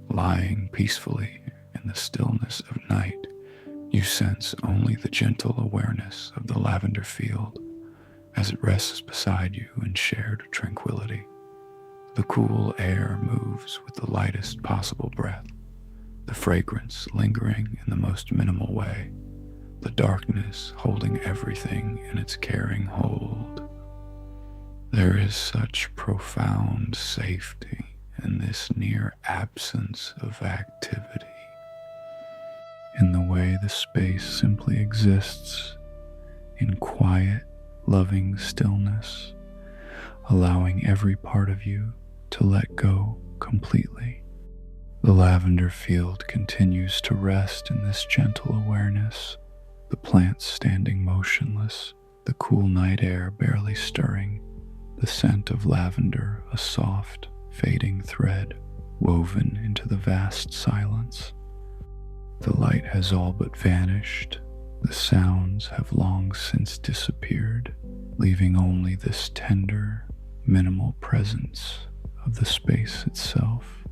Lying peacefully in the stillness of night, you sense only the gentle awareness of the lavender field as it rests beside you in shared tranquility. The cool air moves with the lightest possible breath, the fragrance lingering in the most minimal way, the darkness holding everything in its caring hold. There is such profound safety in this near absence of activity, in the way the space simply exists in quiet, loving stillness, allowing every part of you to let go completely. The lavender field continues to rest in this gentle awareness, the plants standing motionless, the cool night air barely stirring, the scent of lavender a soft, fading thread woven into the vast silence. The light has all but vanished. The sounds have long since disappeared, leaving only this tender, minimal presence of the space itself.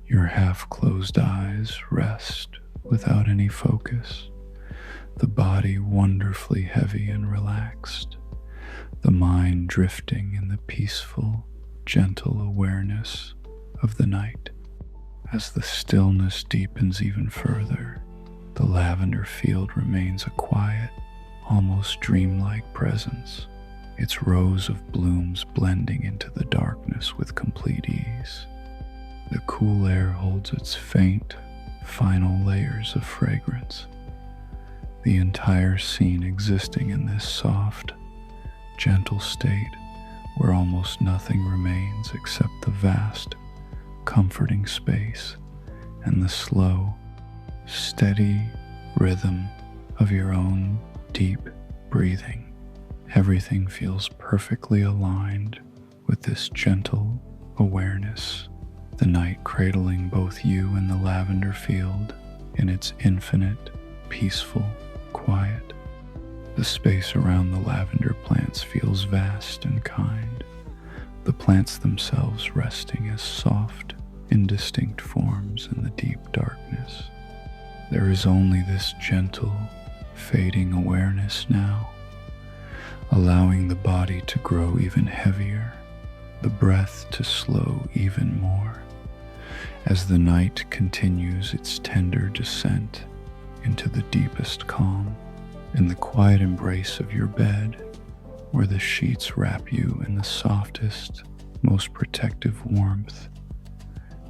Your half-closed eyes rest without any focus, the body wonderfully heavy and relaxed, the mind drifting in the peaceful, gentle awareness of the night. As the stillness deepens even further, the lavender field remains a quiet, almost dreamlike presence, its rows of blooms blending into the darkness with complete ease. The cool air holds its faint, final layers of fragrance, the entire scene existing in this soft, gentle state where almost nothing remains except the vast, comforting space and the slow, steady rhythm of your own deep breathing. Everything feels perfectly aligned with this gentle awareness, the night cradling both you and the lavender field in its infinite, peaceful quiet. The space around the lavender plants feels vast and kind, the plants themselves resting as soft, indistinct forms in the deep darkness. There is only this gentle, fading awareness now, allowing the body to grow even heavier, the breath to slow even more, as the night continues its tender descent into the deepest calm. In the quiet embrace of your bed, where the sheets wrap you in the softest, most protective warmth,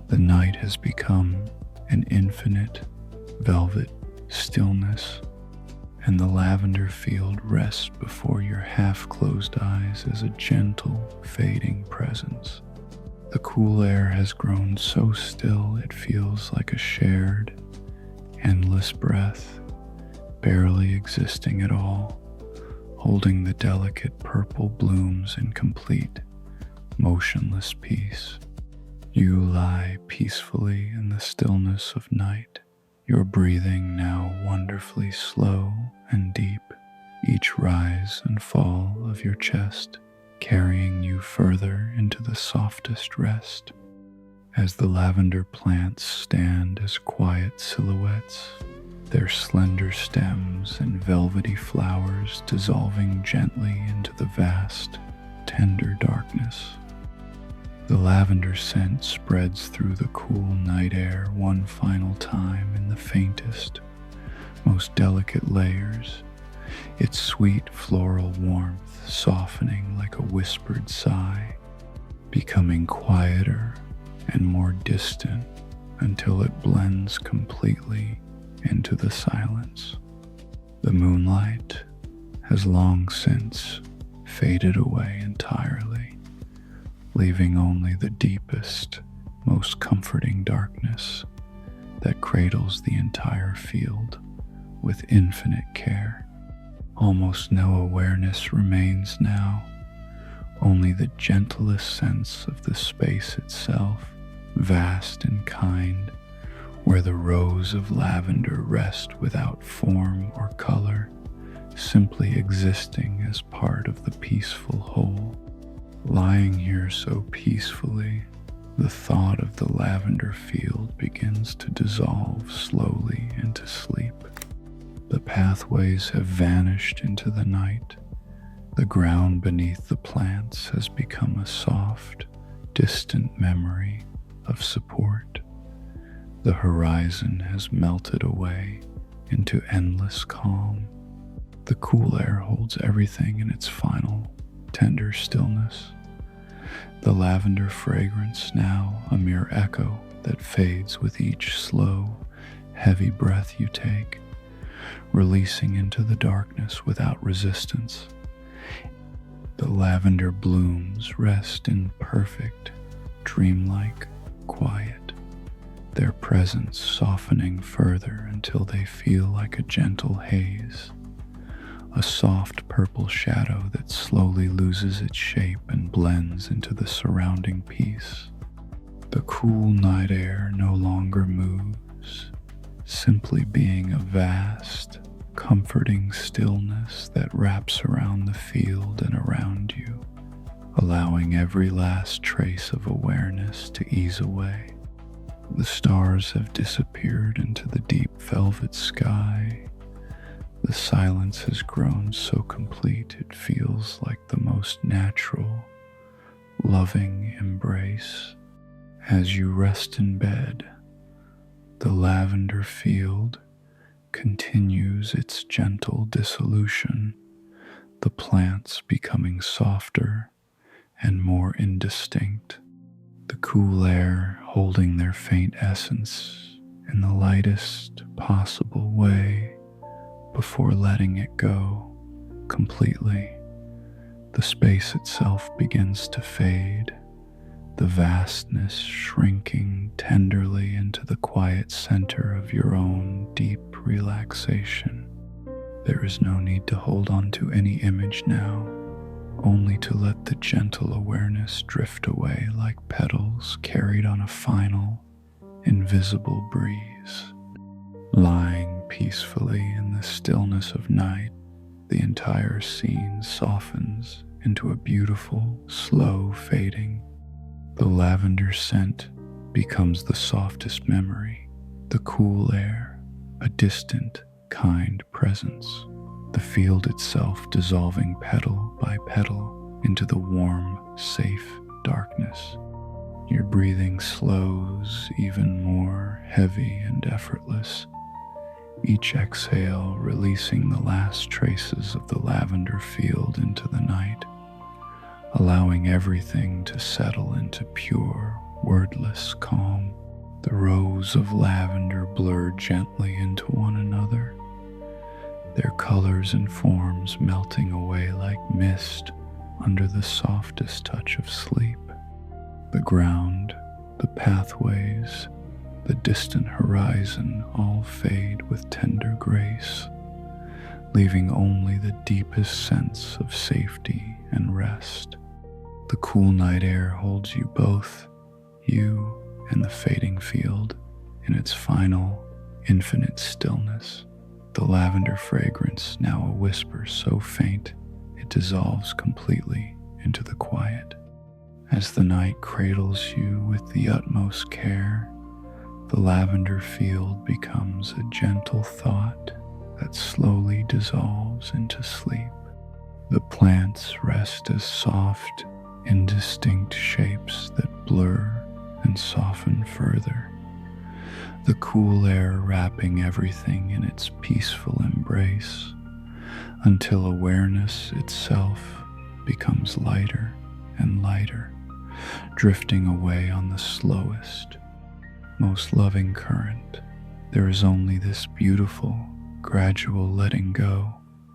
the night has become an infinite, velvet stillness, and the lavender field rests before your half-closed eyes as a gentle, fading presence. The cool air has grown so still it feels like a shared, endless breath, barely existing at all, holding the delicate purple blooms in complete, motionless peace. You lie peacefully in the stillness of night, your breathing now wonderfully slow and deep, each rise and fall of your chest carrying you further into the softest rest. As the lavender plants stand as quiet silhouettes, their slender stems and velvety flowers dissolving gently into the vast, tender darkness. The lavender scent spreads through the cool night air one final time in the faintest, most delicate layers, its sweet floral warmth softening like a whispered sigh, becoming quieter and more distant until it blends completely into the silence. The moonlight has long since faded away entirely, leaving only the deepest, most comforting darkness that cradles the entire field with infinite care. Almost no awareness remains now, only the gentlest sense of the space itself, vast and kind, where the rows of lavender rest without form or color, simply existing as part of the peaceful whole. Lying here so peacefully, the thought of the lavender field begins to dissolve slowly into sleep. The pathways have vanished into the night. The ground beneath the plants has become a soft, distant memory of support. The horizon has melted away into endless calm. The cool air holds everything in its final, tender stillness. The lavender fragrance now a mere echo that fades with each slow, heavy breath you take, releasing into the darkness without resistance. The lavender blooms rest in perfect, dreamlike quiet, their presence softening further until they feel like a gentle haze, a soft purple shadow that slowly loses its shape and blends into the surrounding peace. The cool night air no longer moves, simply being a vast, comforting stillness that wraps around the field and around you, allowing every last trace of awareness to ease away. The stars have disappeared into the deep velvet sky. The silence has grown so complete it feels like the most natural, loving embrace. As you rest in bed, the lavender field continues its gentle dissolution, the plants becoming softer and more indistinct, the cool air holding their faint essence in the lightest possible way before letting it go completely. The space itself begins to fade, the vastness shrinking tenderly into the quiet center of your own deep relaxation. There is no need to hold on to any image now, only to let the gentle awareness drift away like petals carried on a final, invisible breeze. Lying peacefully in the stillness of night, the entire scene softens into a beautiful, slow fading. The lavender scent becomes the softest memory, the cool air, a distant, kind presence, the field itself dissolving petal by petal into the warm, safe darkness. Your breathing slows even more, heavy and effortless, each exhale releasing the last traces of the lavender field into the night, allowing everything to settle into pure, wordless calm. The rows of lavender blur gently into one another, their colors and forms melting away like mist under the softest touch of sleep. The ground, the pathways, the distant horizon all fade with tender grace, leaving only the deepest sense of safety and rest. The cool night air holds you both, you and the fading field, in its final, infinite stillness. The lavender fragrance, now a whisper so faint it dissolves completely into the quiet. As the night cradles you with the utmost care, the lavender field becomes a gentle thought that slowly dissolves into sleep. The plants rest as soft, indistinct shapes that blur and soften further, the cool air wrapping everything in its peaceful embrace, until awareness itself becomes lighter and lighter, drifting away on the slowest, most loving current. There is only this beautiful, gradual letting go,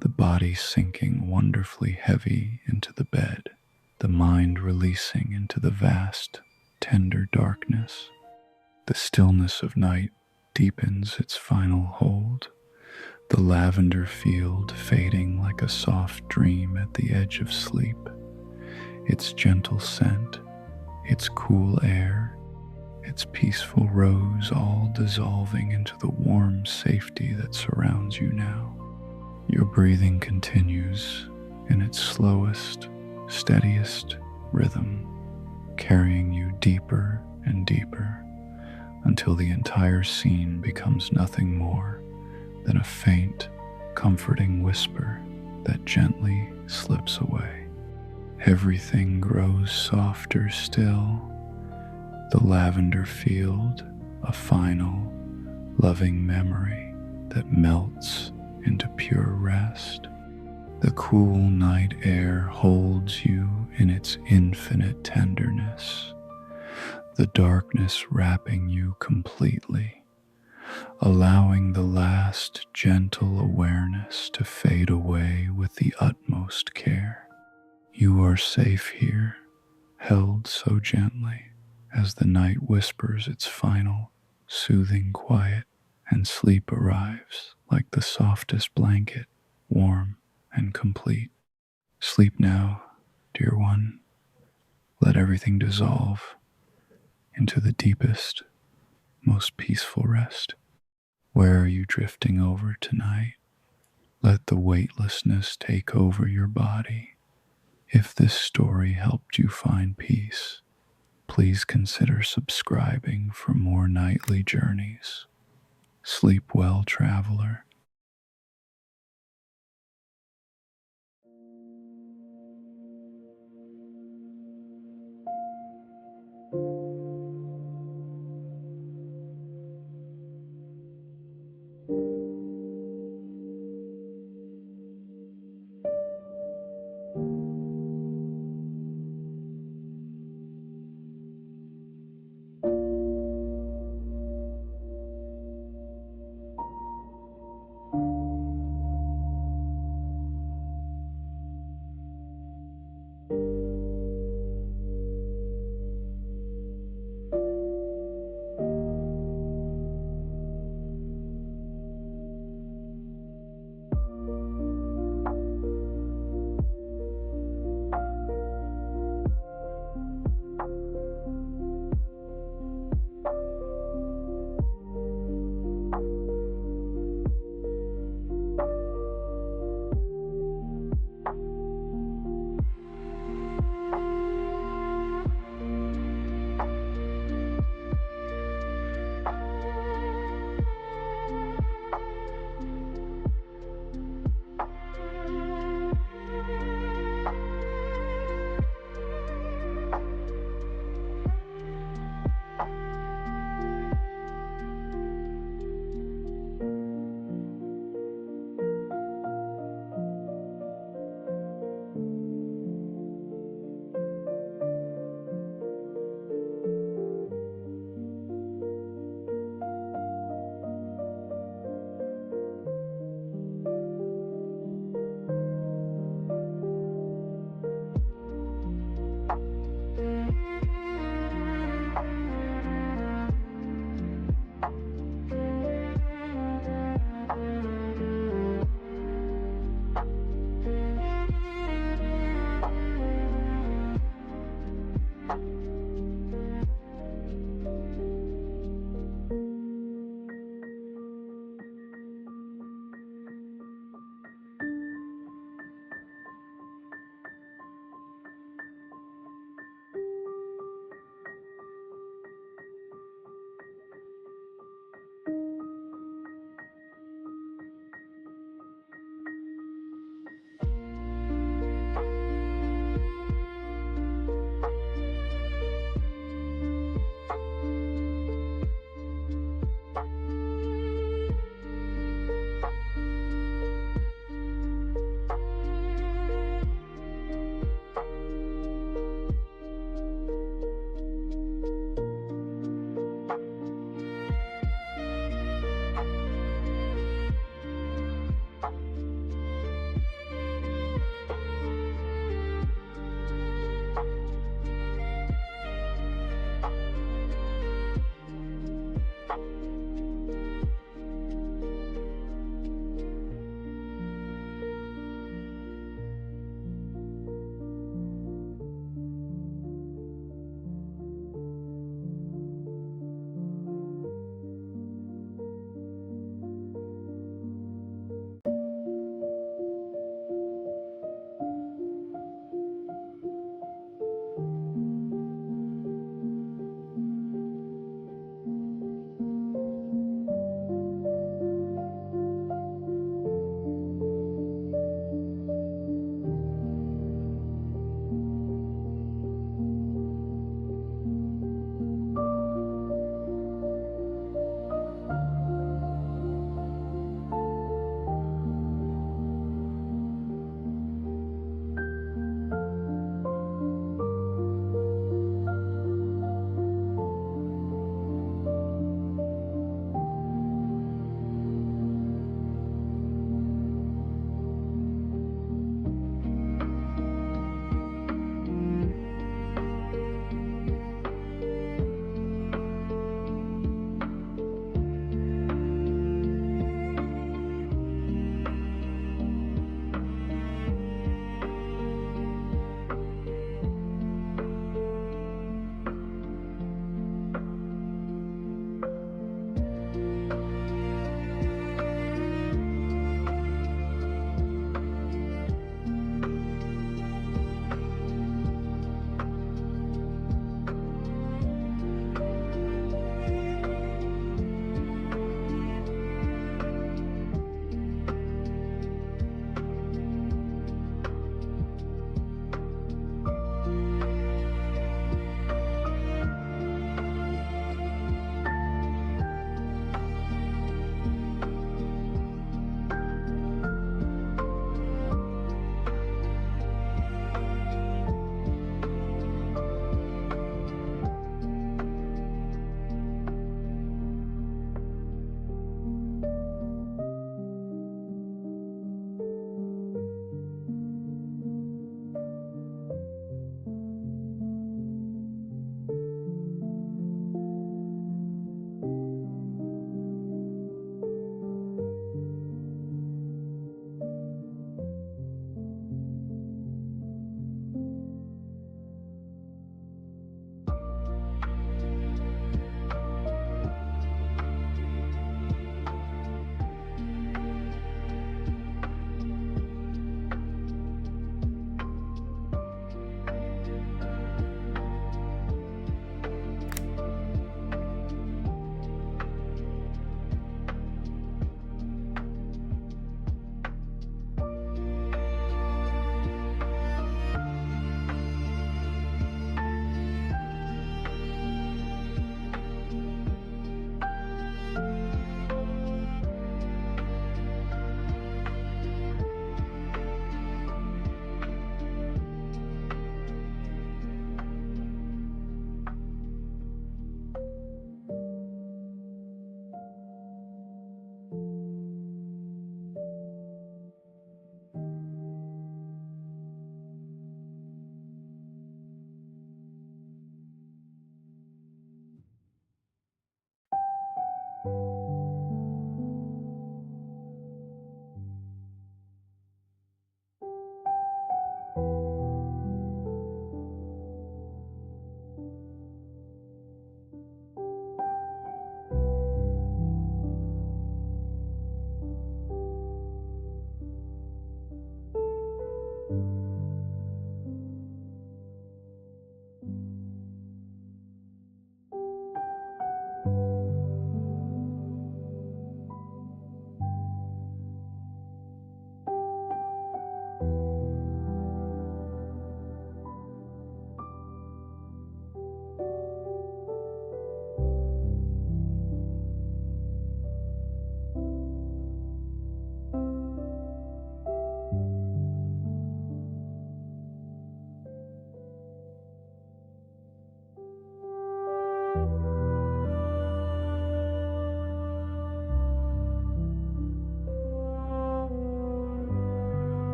the body sinking wonderfully heavy into the bed, the mind releasing into the vast, tender darkness. The stillness of night deepens its final hold, the lavender field fading like a soft dream at the edge of sleep, its gentle scent, its cool air, its peaceful rose all dissolving into the warm safety that surrounds you now. Your breathing continues in its slowest, steadiest rhythm, carrying you deeper and deeper until the entire scene becomes nothing more than a faint, comforting whisper that gently slips away. Everything grows softer still. The lavender field, a final, loving memory that melts into pure rest. The cool night air holds you in its infinite tenderness, the darkness wrapping you completely, allowing the last gentle awareness to fade away with the utmost care. You are safe here, held so gently as the night whispers its final, soothing quiet, and sleep arrives like the softest blanket, warm and complete. Sleep now, dear one. Let everything dissolve into the deepest, most peaceful rest. Where are you drifting over tonight? Let the weightlessness take over your body. If this story helped you find peace, please consider subscribing for more nightly journeys. Sleep well, traveler.